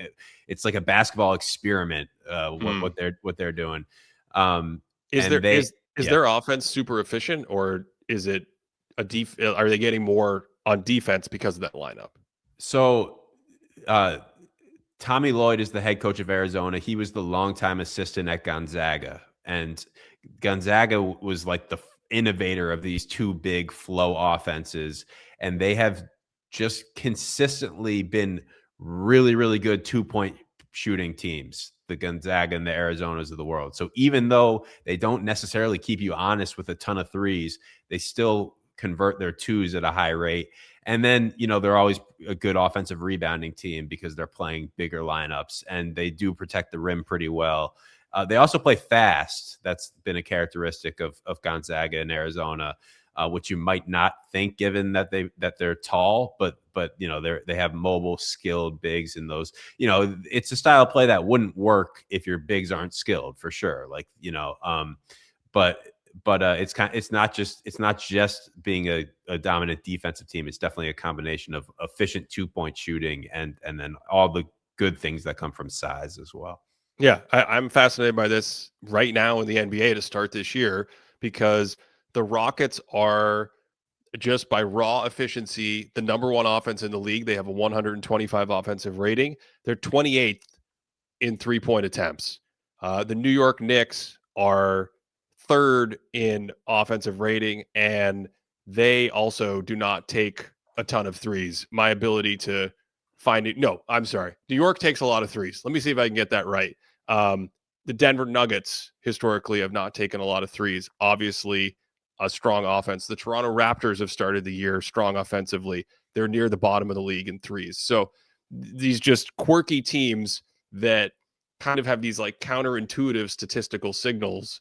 it's like a basketball experiment. What they're doing. Is their offense super efficient, or is it are they getting more on defense because of that lineup? So, Tommy Lloyd is the head coach of Arizona. He was the longtime assistant at Gonzaga, and Gonzaga was like the innovator of these two big flow offenses, and they have just consistently been really, really good 2-point shooting teams, the Gonzaga and the Arizonas of the world. So even though they don't necessarily keep you honest with a ton of threes, they still convert their twos at a high rate. And then, they're always a good offensive rebounding team because they're playing bigger lineups, and they do protect the rim pretty well. They also play fast. That's been a characteristic of Gonzaga and Arizona, which you might not think, given that they're tall, but they have mobile, skilled bigs in those. It's a style of play that wouldn't work if your bigs aren't skilled, for sure. Like, but it's not just being a dominant defensive team. It's definitely a combination of efficient 2-point shooting and then all the good things that come from size as well. Yeah, I'm fascinated by this right now in the NBA to start this year, because the Rockets are, just by raw efficiency, the number one offense in the league. They have a 125 offensive rating. They're 28th in 3-point attempts. The New York Knicks are third in offensive rating, and they also do not take a ton of threes. My ability to find it. No, I'm sorry. New York takes a lot of threes. Let me see if I can get that right. The Denver Nuggets historically have not taken a lot of threes. Obviously, a strong offense. The Toronto Raptors have started the year strong offensively. They're near the bottom of the league in threes. So these just quirky teams that kind of have these like counterintuitive statistical signals.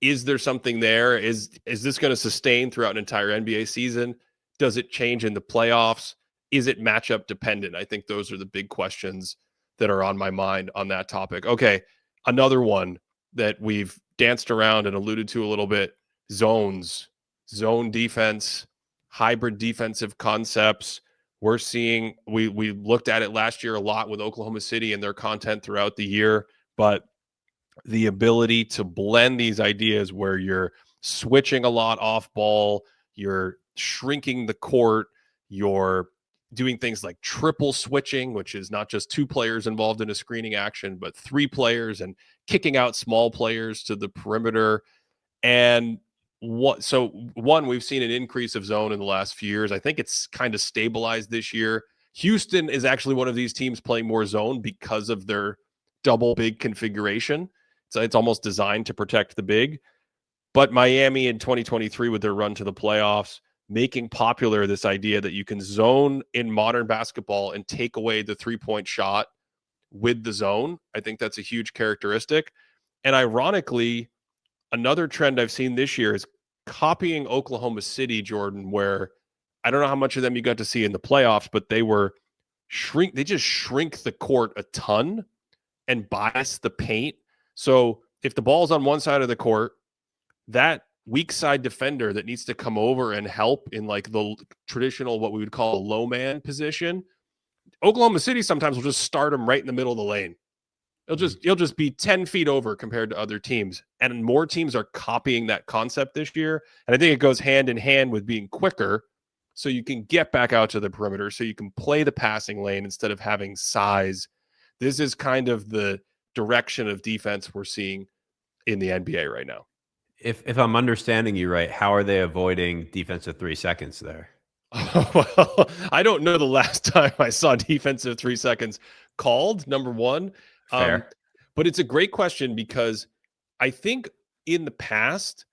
Is there something there? Is this going to sustain throughout an entire NBA season? Does it change in the playoffs? Is it matchup dependent? I think those are the big questions that are on my mind on that topic. Okay, another one that we've danced around and alluded to a little bit: zone defense, hybrid defensive concepts. We're seeing, we looked at it last year a lot with Oklahoma City and their content throughout the year, but the ability to blend these ideas where you're switching a lot off ball, you're shrinking the court, you're doing things like triple switching, which is not just 2 players involved in a screening action, but 3 players, and kicking out small players to the perimeter. And we've seen an increase of zone in the last few years. I think it's kind of stabilized this year. Houston is actually one of these teams playing more zone because of their double big configuration. So it's almost designed to protect the big. But Miami in 2023, with their run to the playoffs, making popular this idea that you can zone in modern basketball and take away the 3-point shot with the zone. I think that's a huge characteristic. And ironically, another trend I've seen this year is copying Oklahoma City, Jordan, where I don't know how much of them you got to see in the playoffs, but they just shrink the court a ton and bias the paint. So if the ball's on one side of the court, that weak side defender that needs to come over and help in like the traditional, what we would call a low man position, Oklahoma City sometimes will just start them right in the middle of the lane. You'll just be 10 feet over compared to other teams. And more teams are copying that concept this year. And I think it goes hand in hand with being quicker. so you can get back out to the perimeter, so you can play the passing lane instead of having size. This is kind of the direction of defense we're seeing in the NBA right now. If I'm understanding you right, how are they avoiding defensive 3 seconds there? Well, I don't know the last time I saw defensive 3 seconds called, number one. Um, Fair. but it's a great question because I think in the past,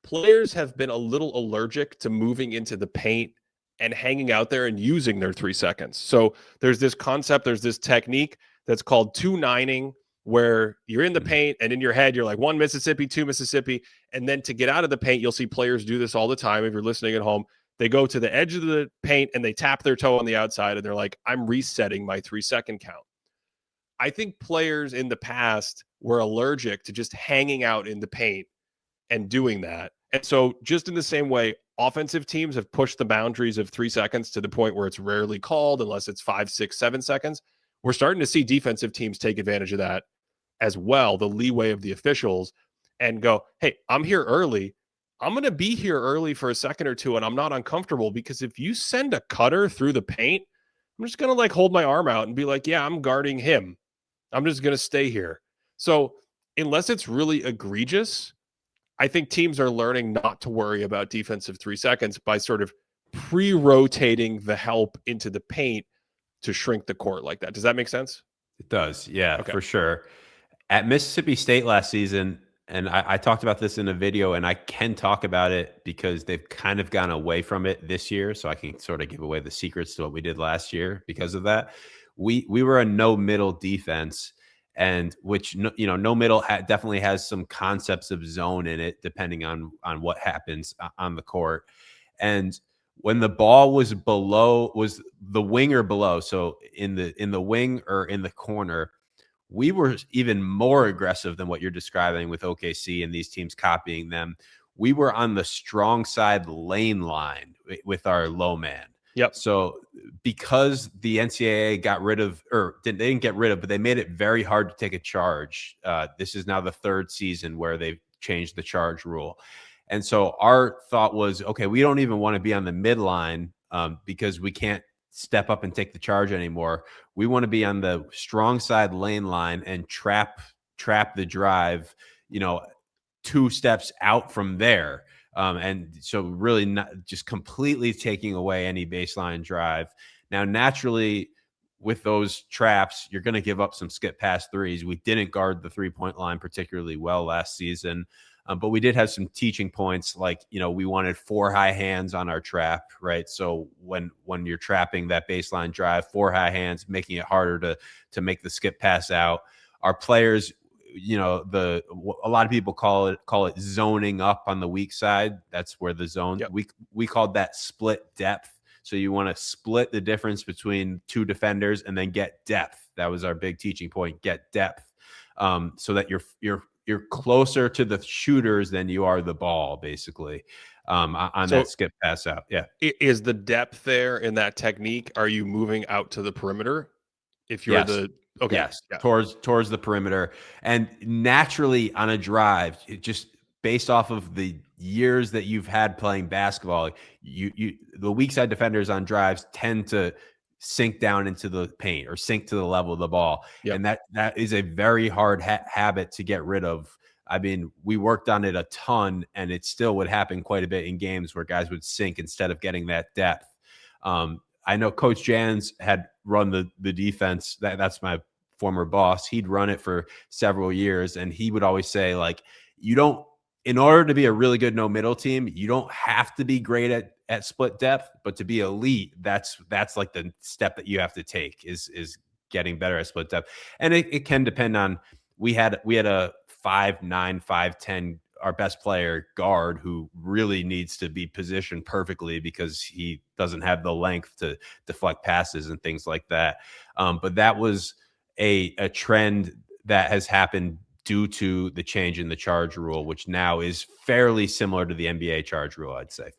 players have been a little allergic to moving into the paint and hanging out there and using their 3 seconds. So there's this concept, there's this technique that's called 2-9ing, where you're in the paint and in your head, you're like 1 Mississippi, 2 Mississippi. And then to get out of the paint, you'll see players do this all the time. If you're listening at home, they go to the edge of the paint and they tap their toe on the outside and they're like, I'm resetting my 3-second count. I think players in the past were allergic to just hanging out in the paint and doing that. And so, just in the same way, offensive teams have pushed the boundaries of 3 seconds to the point where it's rarely called unless it's 5, 6, 7 seconds. We're starting to see defensive teams take advantage of that as well, the leeway of the officials, and go, hey, I'm here early. I'm going to be here early for a second or two, and I'm not uncomfortable because if you send a cutter through the paint, I'm just going to like hold my arm out and be like, yeah, I'm guarding him. I'm just going to stay here. So, unless it's really egregious, I think teams are learning not to worry about defensive 3 seconds by sort of pre-rotating the help into the paint to shrink the court like that. Does that make sense? It does. Yeah, Okay. for sure. At Mississippi State last season, and I talked about this in a video, and I can talk about it because they've kind of gone away from it this year. So I can sort of give away the secrets to what we did last year because of that. We were a no middle defense, and which no middle definitely has some concepts of zone in it, depending on what happens on the court. And when the ball was the wing or below, so in the wing or in the corner, we were even more aggressive than what you're describing with OKC and these teams copying them. We were on the strong side lane line with our low man. Yep. So because the NCAA got rid of, or they didn't get rid of, but they made it very hard to take a charge. This is now the 3rd season where they've changed the charge rule. And so our thought was, okay, we don't even want to be on the midline because we can't step up and take the charge anymore. We want to be on the strong side lane line and trap the drive, 2 steps out from there. And so really not just completely taking away any baseline drive. Now, naturally, with those traps, you're going to give up some skip pass threes. We didn't guard the 3-point line particularly well last season. But we did have some teaching points, like, we wanted 4 high hands on our trap, right? So when you're trapping that baseline drive, 4 high hands, making it harder to make the skip pass out. Our players, a lot of people call it zoning up on the weak side. That's where the zone. Yep. We called that split depth. So you want to split the difference between 2 defenders and then get depth. That was our big teaching point: get depth, so that you're closer to the shooters than you are the ball, basically, on that skip pass out. Yeah. Is the depth there in that technique? Are you moving out to the perimeter? If you're okay. Yes. Yeah. Towards the perimeter. And naturally on a drive, it just based off of the years that you've had playing basketball, the weak side defenders on drives tend to sink down into the paint or sink to the level of the ball. Yep. And that is a very hard habit to get rid of. I mean, we worked on it a ton, and it still would happen quite a bit in games where guys would sink instead of getting that depth. I know Coach Jans had run the defense. That's my former boss. He'd run it for several years, and he would always say, like, in order to be a really good no middle team, you don't have to be great at split depth, but to be elite, that's like the step that you have to take is getting better at split depth. And it can depend on, we had a 5'9", 5'10", our best player guard who really needs to be positioned perfectly because he doesn't have the length to deflect passes and things like that. But that was a trend that has happened due to the change in the charge rule, which now is fairly similar to the NBA charge rule, I'd say.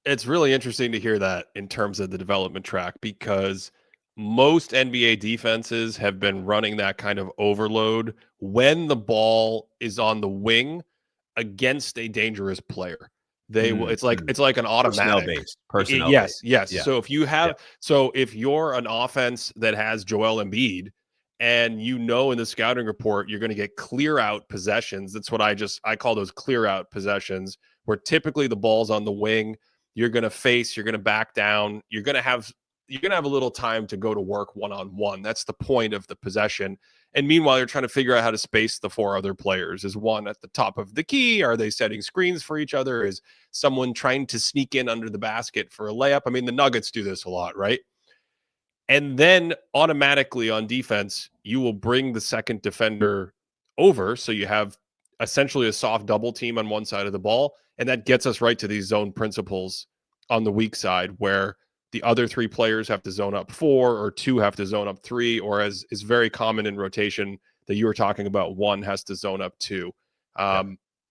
It's really interesting to hear that in terms of the development track, because most NBA defenses have been running that kind of overload when the ball is on the wing against a dangerous player. They will. It's like an automatic. Personnel Yes, based. yes. Yeah. So if you're an offense that has Joel Embiid, and in the scouting report you're going to get clear out possessions. That's what I call those clear out possessions, where typically the ball's on the wing. You're going to back down. You're going to have a little time to go to work one-on-one. That's the point of the possession. And meanwhile, you're trying to figure out how to space the four other players. Is one at the top of the key? Are they setting screens for each other? Is someone trying to sneak in under the basket for a layup? I mean, the Nuggets do this a lot, right? And then automatically on defense, you will bring the second defender over. So you have essentially a soft double team on one side of the ball. And that gets us right to these zone principles on the weak side, where the other three players have to zone up 4, or 2 have to zone up 3, or, as is very common in rotation that you were talking about, 1 has to zone up 2.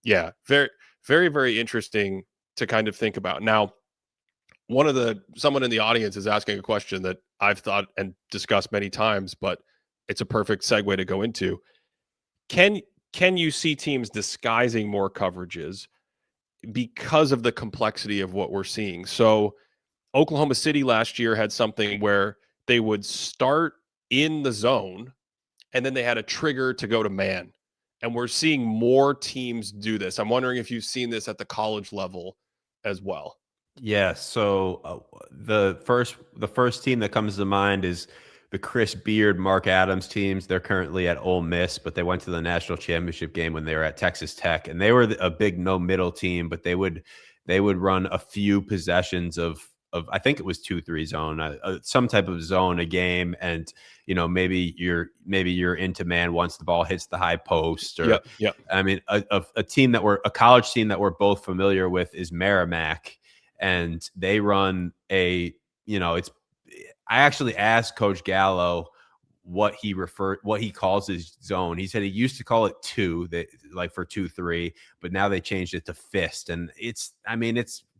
Yeah, very, very, very interesting to kind of think about. Now, someone in the audience is asking a question that I've thought and discussed many times, but it's a perfect segue to go into. Can you see teams disguising more coverages because of the complexity of what we're seeing? So Oklahoma City last year had something where they would start in the zone and then they had a trigger to go to man. And we're seeing more teams do this. I'm wondering if you've seen this at the college level as well. Yeah. So the first team that comes to mind is the Chris Beard, Mark Adams teams. They're currently at Ole Miss, but they went to the national championship game when they were at Texas Tech, and they were a big no middle team, but they would run a few possessions of I think it was 2-3 zone, some type of zone a game, and maybe you're into man once the ball hits the high post. Or I mean, a team a college team that we're both familiar with is Merrimack, and they run I actually asked Coach Gallo what he calls his zone. He said he used to call it 2, like for 2-3, but now they changed it to fist. And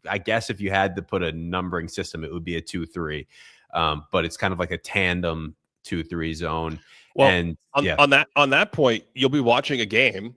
I guess if you had to put a numbering system, it would be a 2-3. But it's kind of like a tandem 2-3 zone. Well, and on that point, you'll be watching a game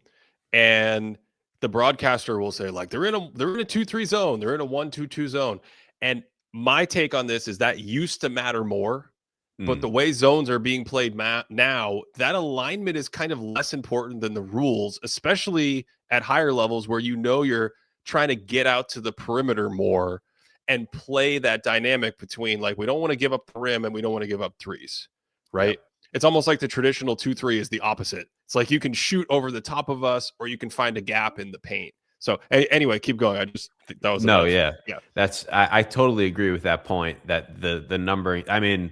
and the broadcaster will say, like, they're in a 2-3 zone, they're in a 1-2-2 zone. And my take on this is that used to matter more, but the way zones are being played now, that alignment is kind of less important than the rules, especially at higher levels where you're trying to get out to the perimeter more and play that dynamic between, like, we don't want to give up the rim and we don't want to give up threes, right? Yep. It's almost like the traditional 2-3 is the opposite. It's like you can shoot over the top of us or you can find a gap in the paint. So anyway, keep going. I just think that was yeah. That's I totally agree with that point, that the numbering. I mean,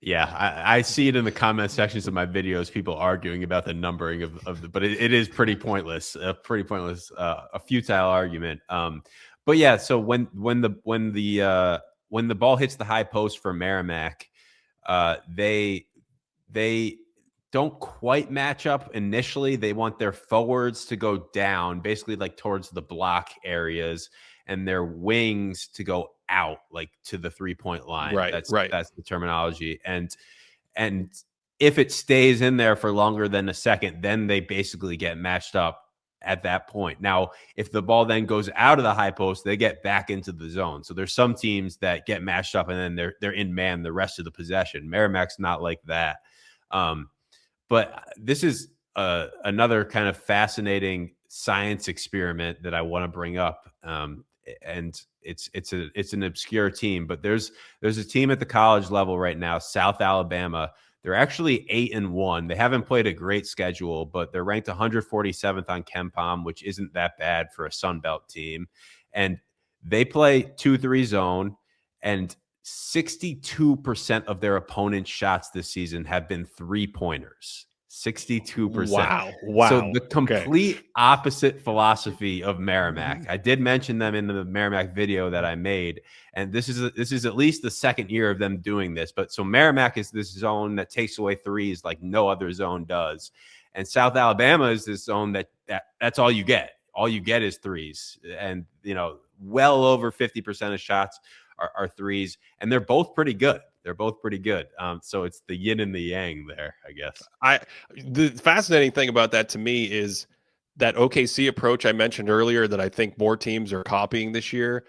yeah, I see it in the comment sections of my videos, people arguing about the numbering but it is pretty pointless, a futile argument. But yeah, so when the ball hits the high post for Merrimack, they don't quite match up initially. They want their forwards to go down, basically like towards the block areas, and their wings to go out, like to the 3-point line. Right. That's the terminology. And if it stays in there for longer than a second, then they basically get matched up at that point. Now, if the ball then goes out of the high post, they get back into the zone. So there's some teams that get matched up and then they're in man the rest of the possession. Merrimack's not like that. But this is another kind of fascinating science experiment that I want to bring up. And it's an obscure team, but there's a team at the college level right now, South Alabama. They're actually 8-1. They haven't played a great schedule, but they're ranked 147th on KenPom, which isn't that bad for a Sun Belt team. And they play 2-3 zone, and 62% of their opponent's shots this season have been 3-pointers. 62%. Wow. So the complete opposite philosophy of Merrimack. I did mention them in the Merrimack video that I made, and this is at least the second year of them doing this. But so Merrimack is this zone that takes away threes like no other zone does, and South Alabama is this zone that's all you get. All you get is threes, and well over 50% of shots are threes, and they're both pretty good. So it's the yin and the yang there, I guess. The fascinating thing about that to me is that OKC approach I mentioned earlier that I think more teams are copying this year,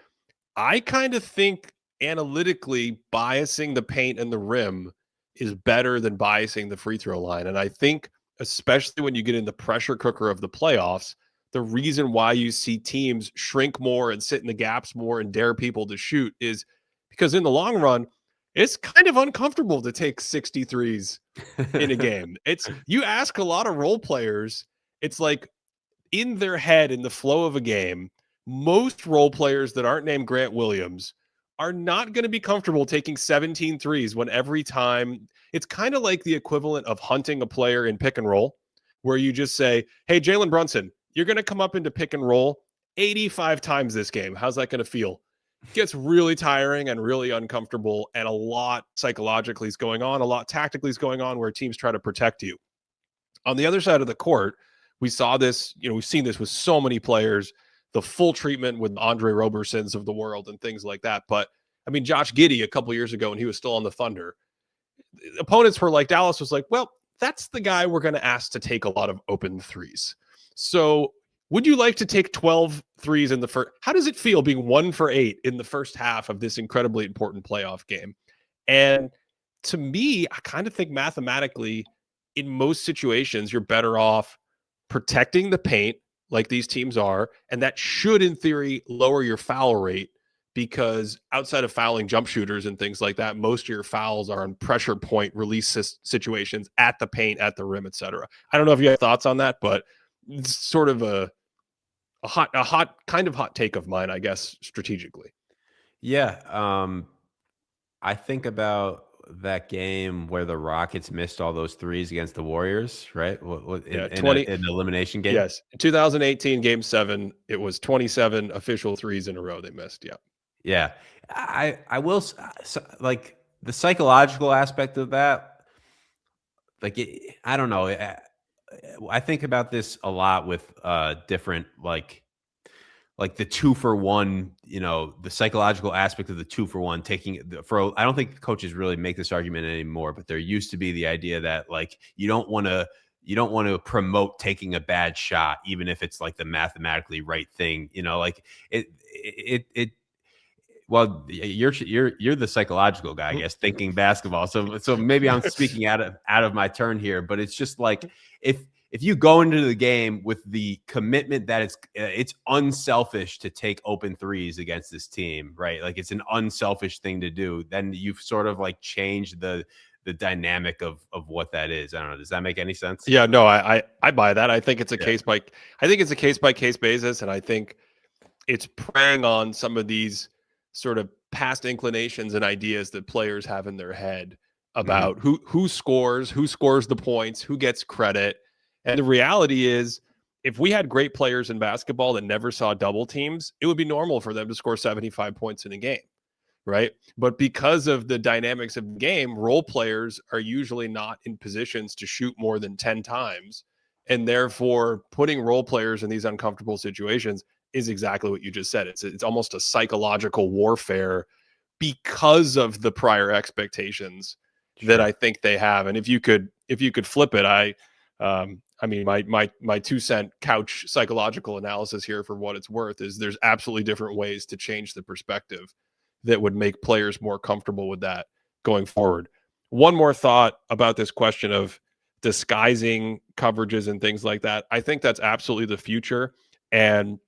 I kind of think analytically biasing the paint and the rim is better than biasing the free throw line. And I think, especially when you get in the pressure cooker of the playoffs, the reason why you see teams shrink more and sit in the gaps more and dare people to shoot is because in the long run, it's kind of uncomfortable to take 63s in a game. It's you ask a lot of role players, it's like in their head in the flow of a game, most role players that aren't named Grant Williams are not going to be comfortable taking 17 threes when every time it's kind of like the equivalent of hunting a player in pick and roll, where you just say, hey, Jalen Brunson, you're going to come up into pick and roll 85 times this game. How's that going to feel? Gets really tiring and really uncomfortable, and a lot psychologically is going on, a lot tactically is going on where teams try to protect you. On the other side of the court, we saw this, we've seen this with so many players, the full treatment with Andre Robersons of the world and things like that. But I mean, Josh Giddey a couple years ago when he was still on the Thunder, opponents were like, Dallas was like, well, that's the guy we're going to ask to take a lot of open threes. So would you like to take 12 threes in the first? How does it feel being 1 for 8 in the first half of this incredibly important playoff game? And to me, I kind of think mathematically, in most situations, you're better off protecting the paint like these teams are. And that should, in theory, lower your foul rate because outside of fouling jump shooters and things like that, most of your fouls are on pressure point release situations at the paint, at the rim, etc. I don't know if you have thoughts on that, but it's sort of a hot kind of hot take of mine, I guess, strategically. Yeah. I think about that game where the Rockets missed all those threes against the Warriors, right? In an elimination game? Yes. In 2018, game 7, it was 27 official threes in a row they missed. Yeah. Yeah. I will, like, the psychological aspect of that, like, I don't know. I think about this a lot with different, like the 2-for-1, the psychological aspect of the 2-for-1 I don't think coaches really make this argument anymore, but there used to be the idea that, like, you don't want to promote taking a bad shot, even if it's like the mathematically right thing, like well, you're the psychological guy, I guess, thinking basketball. So maybe I'm speaking out of my turn here, but it's just like, if you go into the game with the commitment that it's unselfish to take open threes against this team, right? Like, it's an unselfish thing to do, then you've sort of like changed the dynamic of what that is. I don't know. Does that make any sense? Yeah, no, I buy that. I think it's a case by case basis, and I think it's preying on some of these sort of past inclinations and ideas that players have in their head about who scores the points, who gets credit. And the reality is, if we had great players in basketball that never saw double teams, it would be normal for them to score 75 points in a game, right? But because of the dynamics of the game, role players are usually not in positions to shoot more than 10 times. And therefore, putting role players in these uncomfortable situations is exactly what you just said. It's almost a psychological warfare because of the prior expectations that I think they have. And if you could flip it, I mean, my 2-cent couch psychological analysis here, for what it's worth, is there's absolutely different ways to change the perspective that would make players more comfortable with that going forward. One more thought about this question of disguising coverages and things like that. I think that's absolutely the future. And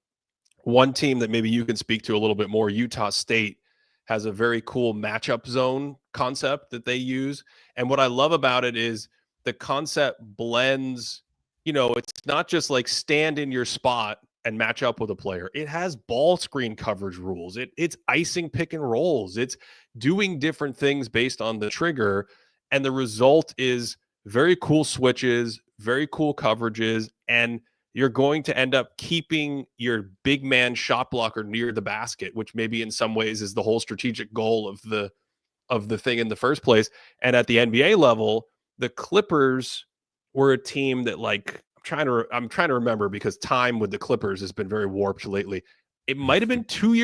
one team that maybe you can speak to a little bit more, Utah State, has a very cool matchup zone concept that they use. And what I love about it is the concept blends, it's not just like stand in your spot and match up with a player. It has ball screen coverage rules. It's icing pick and rolls. It's doing different things based on the trigger. And the result is very cool switches, very cool coverages, and you're going to end up keeping your big man shot blocker near the basket, which maybe in some ways is the whole strategic goal of the thing in the first place. And at the NBA level, the Clippers were a team that, like, I'm trying to remember, because time with the Clippers has been very warped lately. It might have been 2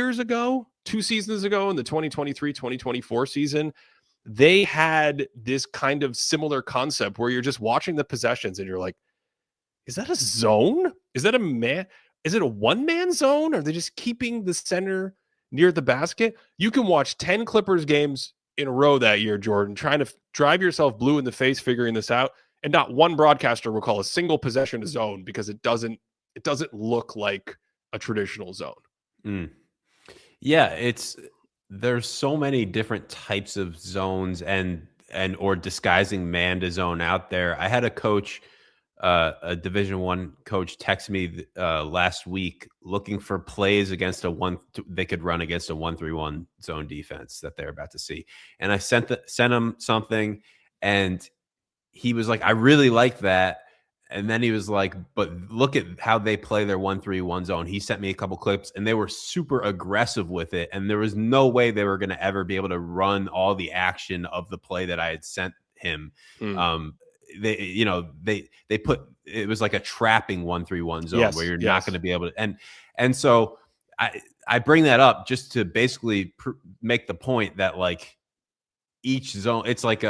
seasons ago in the 2023-2024 season. They had this kind of similar concept where you're just watching the possessions and you're like, is that a zone? Is that a man? Is it a one-man zone? Or are they just keeping the center near the basket? You can watch 10 Clippers games in a row that year, Jordan, trying to drive yourself blue in the face figuring this out, and not one broadcaster will call a single possession a zone because it doesn't look like a traditional zone. Mm. Yeah, there's so many different types of zones and or disguising man to zone out there. I had a coach, a Division I coach, text me last week looking for plays against they could run against a 1-3-1 zone defense that they're about to see, and I sent him something, and he was like, I really like that. And then he was like, but look at how they play their 1-3-1 zone. He sent me a couple clips and they were super aggressive with it. And there was no way they were going to ever be able to run all the action of the play that I had sent him. They put, it was like a trapping 1-3-1 zone where you're not going to be able to. And so I bring that up just to basically make the point that like, each zone, it's like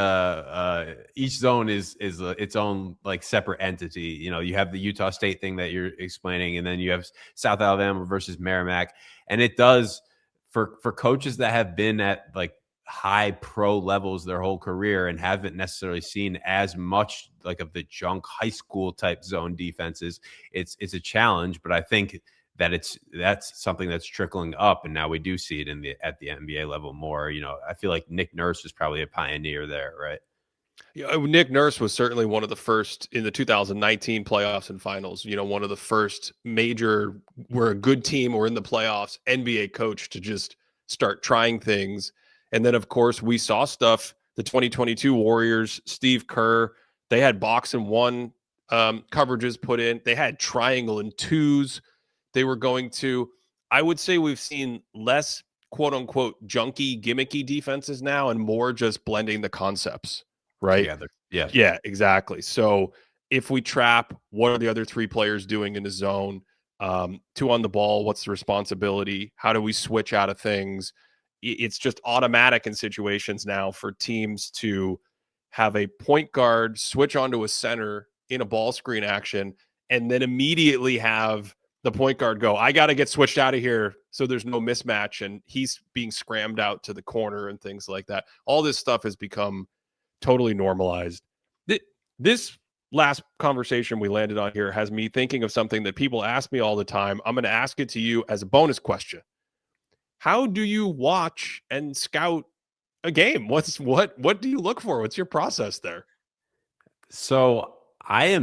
each zone is its own like separate entity. You know, you have the Utah State thing that you're explaining, and then you have South Alabama versus Merrimack, and it does for coaches that have been at like high pro levels their whole career and haven't necessarily seen as much like of the junk high school type zone defenses. It's a challenge, but I think that that's something that's trickling up, and now we do see it at the NBA level more. You know, I feel like Nick Nurse was probably a pioneer there, right? Yeah, Nick Nurse was certainly one of the first in the 2019 playoffs and finals. You know, one of the first major, we're a good team, we're in the playoffs, NBA coach to just start trying things. And then, of course, we saw stuff. The 2022 Warriors, Steve Kerr, they had box and one coverages put in. They had triangle and twos. They were going to, I would say we've seen less quote unquote junky, gimmicky defenses now and more just blending the concepts, right? Together. Yeah. Yeah, exactly. So if we trap, what are the other three players doing in the zone? Two on the ball, what's the responsibility? How do we switch out of things? It's just automatic in situations now for teams to have a point guard switch onto a center in a ball screen action and then immediately have the point guard go, I got to get switched out of here so there's no mismatch, and he's being scrammed out to the corner and things like that. All this stuff has become totally normalized. This last conversation we landed on here has me thinking of something that people ask me all the time. I'm going to ask it to you as a bonus question. How do you watch and scout a game? What do you look for? What's your process there? So I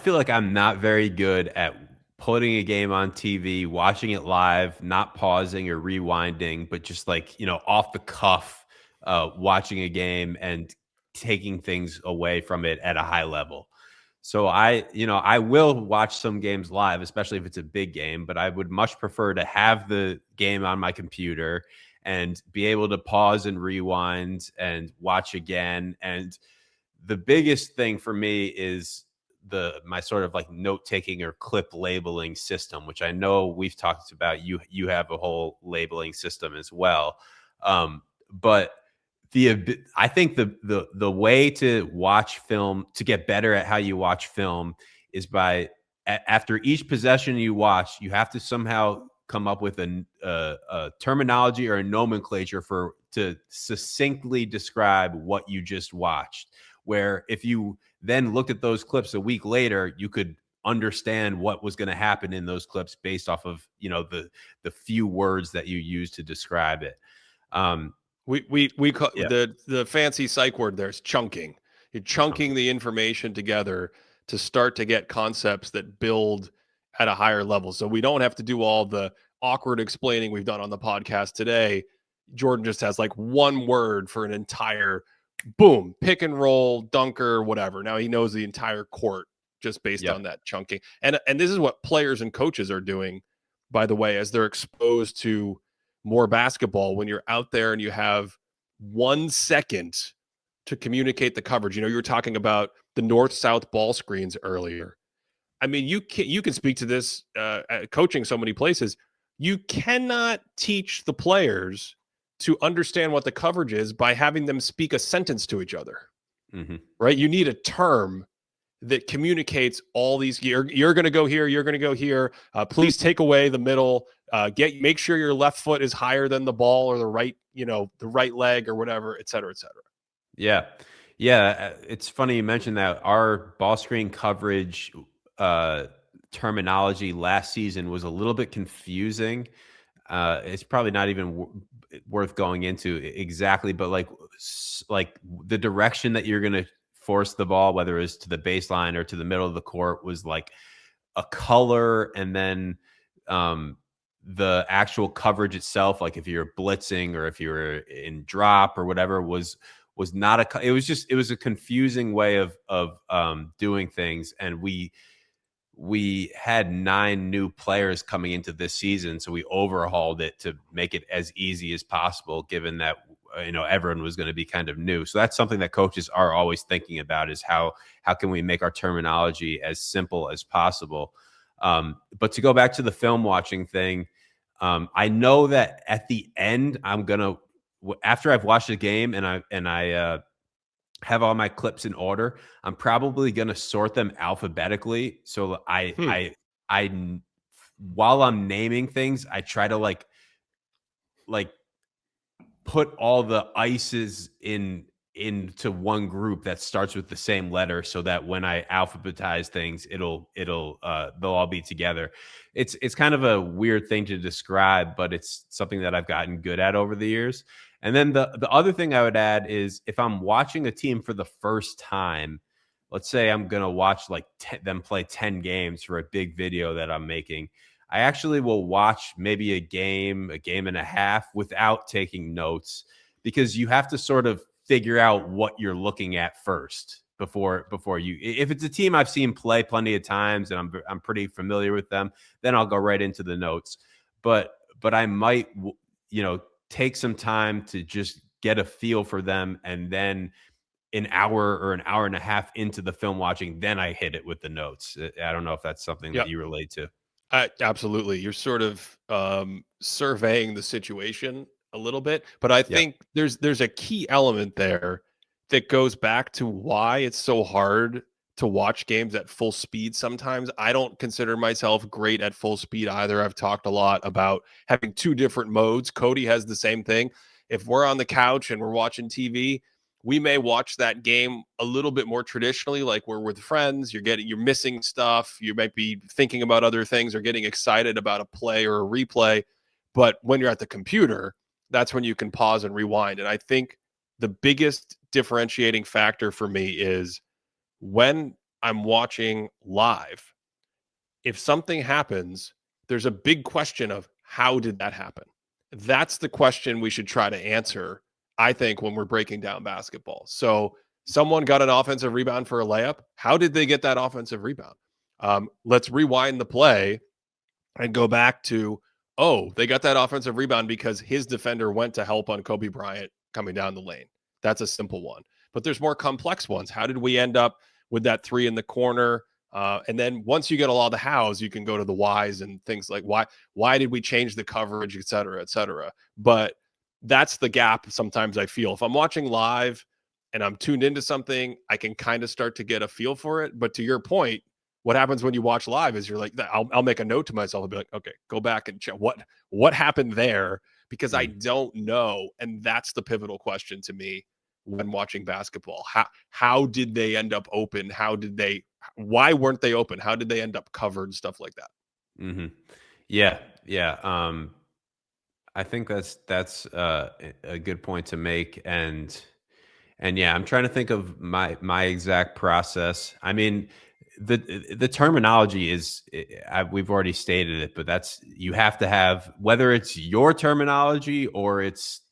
feel like I'm not very good at putting a game on TV, watching it live, not pausing or rewinding, but just like, you know, off the cuff, watching a game and taking things away from it at a high level. So I will watch some games live, especially if it's a big game, but I would much prefer to have the game on my computer and be able to pause and rewind and watch again. And the biggest thing for me is my sort of like note-taking or clip labeling system, which I know we've talked about. You have a whole labeling system as well. But I think the way to watch film, to get better at how you watch film, is by after each possession you watch, you have to somehow come up with a terminology or a nomenclature to succinctly describe what you just watched. Where if you then looked at those clips a week later, you could understand what was going to happen in those clips based off of, you know, the few words that you use to describe it. We call the fancy psych word there is chunking. You're chunking the information together to start to get concepts that build at a higher level. So we don't have to do all the awkward explaining we've done on the podcast today. Jordan just has like one word for an entire boom, pick and roll, dunker, whatever. Now he knows the entire court just based on that chunking. And this is what players and coaches are doing, by the way, as they're exposed to more basketball. When you're out there and you have 1 second to communicate the coverage. You know, you were talking about the north-south ball screens earlier. I mean, you can speak to this coaching so many places. You cannot teach the players to understand what the coverage is by having them speak a sentence to each other, right? You need a term that communicates all these. You're going to go here. You're going to go here. Please take away the middle. Make sure your left foot is higher than the ball, or the right, the right leg, or whatever, et cetera, et cetera. Yeah. Yeah. It's funny you mentioned that. Our ball screen coverage terminology last season was a little bit confusing. It's probably not even worth going into exactly, but like the direction that you're going to force the ball, whether it's to the baseline or to the middle of the court, was like a color, and then the actual coverage itself, like if you're blitzing or if you're in drop or whatever, was not it was a confusing way of doing things. And we had 9 new players coming into this season, so we overhauled it to make it as easy as possible, given that everyone was going to be kind of new. So that's something that coaches are always thinking about, is how can we make our terminology as simple as possible. But to go back to the film watching thing, I know that at the end, after I've watched the game and I have all my clips in order, I'm probably going to sort them alphabetically. So I while I'm naming things, I try to like put all the ices into one group that starts with the same letter, so that when I alphabetize things, they'll all be together. It's kind of a weird thing to describe, but it's something that I've gotten good at over the years. And then the other thing I would add is, if I'm watching a team for the first time, let's say I'm going to watch them play 10 games for a big video that I'm making, I actually will watch maybe a game and a half without taking notes, because you have to sort of figure out what you're looking at first before you. If it's a team I've seen play plenty of times and I'm pretty familiar with them, then I'll go right into the notes. But I might take some time to just get a feel for them, and then an hour or an hour and a half into the film watching, then I hit it with the notes. I don't know if that's something that you relate to. Absolutely. You're sort of surveying the situation a little bit, but I think there's a key element there that goes back to why it's so hard to watch games at full speed sometimes. I don't consider myself great at full speed either. I've talked a lot about having 2 different modes. Cody has the same thing. If we're on the couch and we're watching TV, we may watch that game a little bit more traditionally, like we're with friends. You're missing stuff. You might be thinking about other things or getting excited about a play or a replay. But when you're at the computer, that's when you can pause and rewind. And I think the biggest differentiating factor for me is, when I'm watching live, if something happens, there's a big question of, how did that happen? That's the question we should try to answer, I think, when we're breaking down basketball. So someone got an offensive rebound for a layup. How did they get that offensive rebound? Let's rewind the play and go back to, they got that offensive rebound because his defender went to help on Kobe Bryant coming down the lane. That's a simple one. But there's more complex ones. How did we end up with that 3 in the corner? And then once you get a lot of the hows, you can go to the whys and things like, why did we change the coverage, et cetera, et cetera. But that's the gap sometimes I feel. If I'm watching live and I'm tuned into something, I can kind of start to get a feel for it. But to your point, what happens when you watch live is you're like, I'll make a note to myself and be like, okay, go back and check what happened there, because I don't know. And that's the pivotal question to me when watching basketball. How did they end up open? Why weren't they open? How did they end up covered? Stuff like that. Mm-hmm. Yeah. I think that's a good point to make. And yeah, I'm trying to think of my exact process. I mean, the terminology is, we've already stated it, but you have to have, whether it's your terminology or it's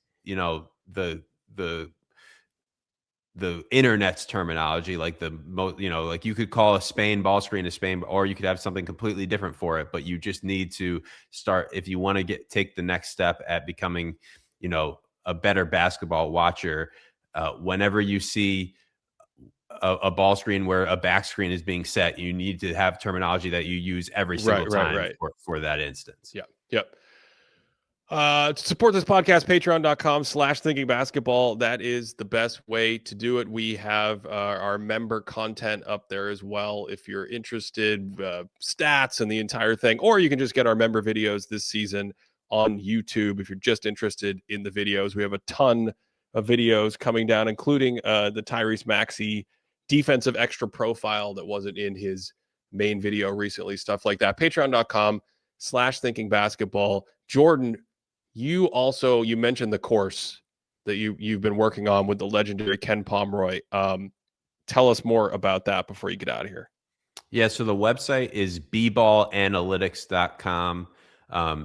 the internet's terminology, like like you could call a Spain ball screen a Spain, or you could have something completely different for it. But you just need to start, if you want to take the next step at becoming, a better basketball watcher. Whenever you see a ball screen where a back screen is being set, you need to have terminology that you use every single time for that instance. Yep. To support this podcast, patreon.com/thinking basketball. That is the best way to do it. We have our member content up there as well. If you're interested, stats and the entire thing, or you can just get our member videos this season on YouTube. If you're just interested in the videos, we have a ton of videos coming down, including the Tyrese Maxey defensive extra profile that wasn't in his main video recently, stuff like that. Patreon.com/thinking basketball. Jordan, you mentioned the course that you've been working on with the legendary Ken Pomeroy. Tell us more about that before you get out of here. Yeah, so the website is bballanalytics.com.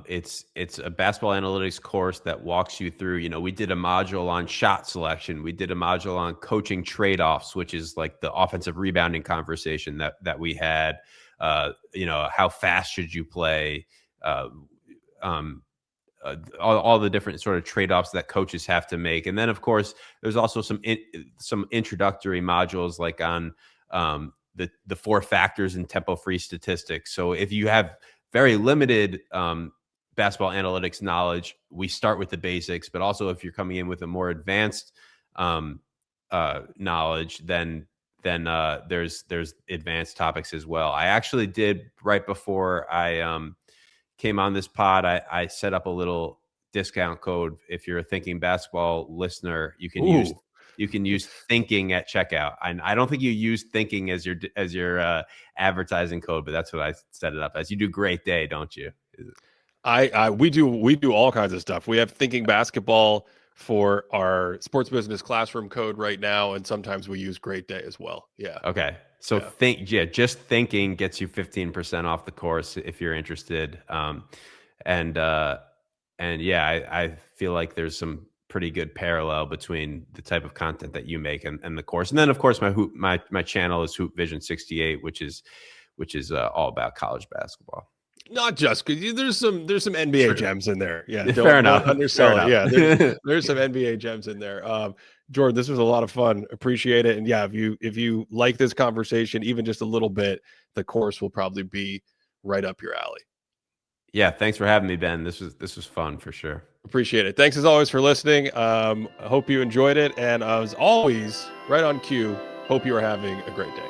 It's a basketball analytics course that walks you through, we did a module on shot selection. We did a module on coaching trade-offs, which is like the offensive rebounding conversation that we had. How fast should you play? All the different sort of trade-offs that coaches have to make. And then, of course, there's also some introductory modules like on the 4 factors in tempo-free statistics. So if you have very limited basketball analytics knowledge, we start with the basics. But also if you're coming in with a more advanced knowledge, then there's advanced topics as well. I actually did, right before I came on this pod, I set up a little discount code. If you're a Thinking Basketball listener, you can use thinking at checkout. I don't think you use thinking as your advertising code, but that's what I set it up as. You do Great Day, don't you? We do all kinds of stuff. We have Thinking Basketball for our sports business classroom code right now, and sometimes we use Great Day as well. Yeah. Okay. So just thinking gets you 15% off the course if you're interested. I feel like there's some pretty good parallel between the type of content that you make and the course. And then of course my channel is Hoopvision 68, which is all about college basketball. Not just because there's some NBA gems in there. Yeah, fair enough. Don't undersell it. Yeah, there's some NBA gems in there. Jordan, this was a lot of fun. Appreciate it. And yeah, if you like this conversation even just a little bit, the course will probably be right up your alley. Yeah, thanks for having me, Ben. This was fun for sure. Appreciate it. Thanks as always for listening. I hope you enjoyed it, and as always, right on cue. Hope you are having a great day.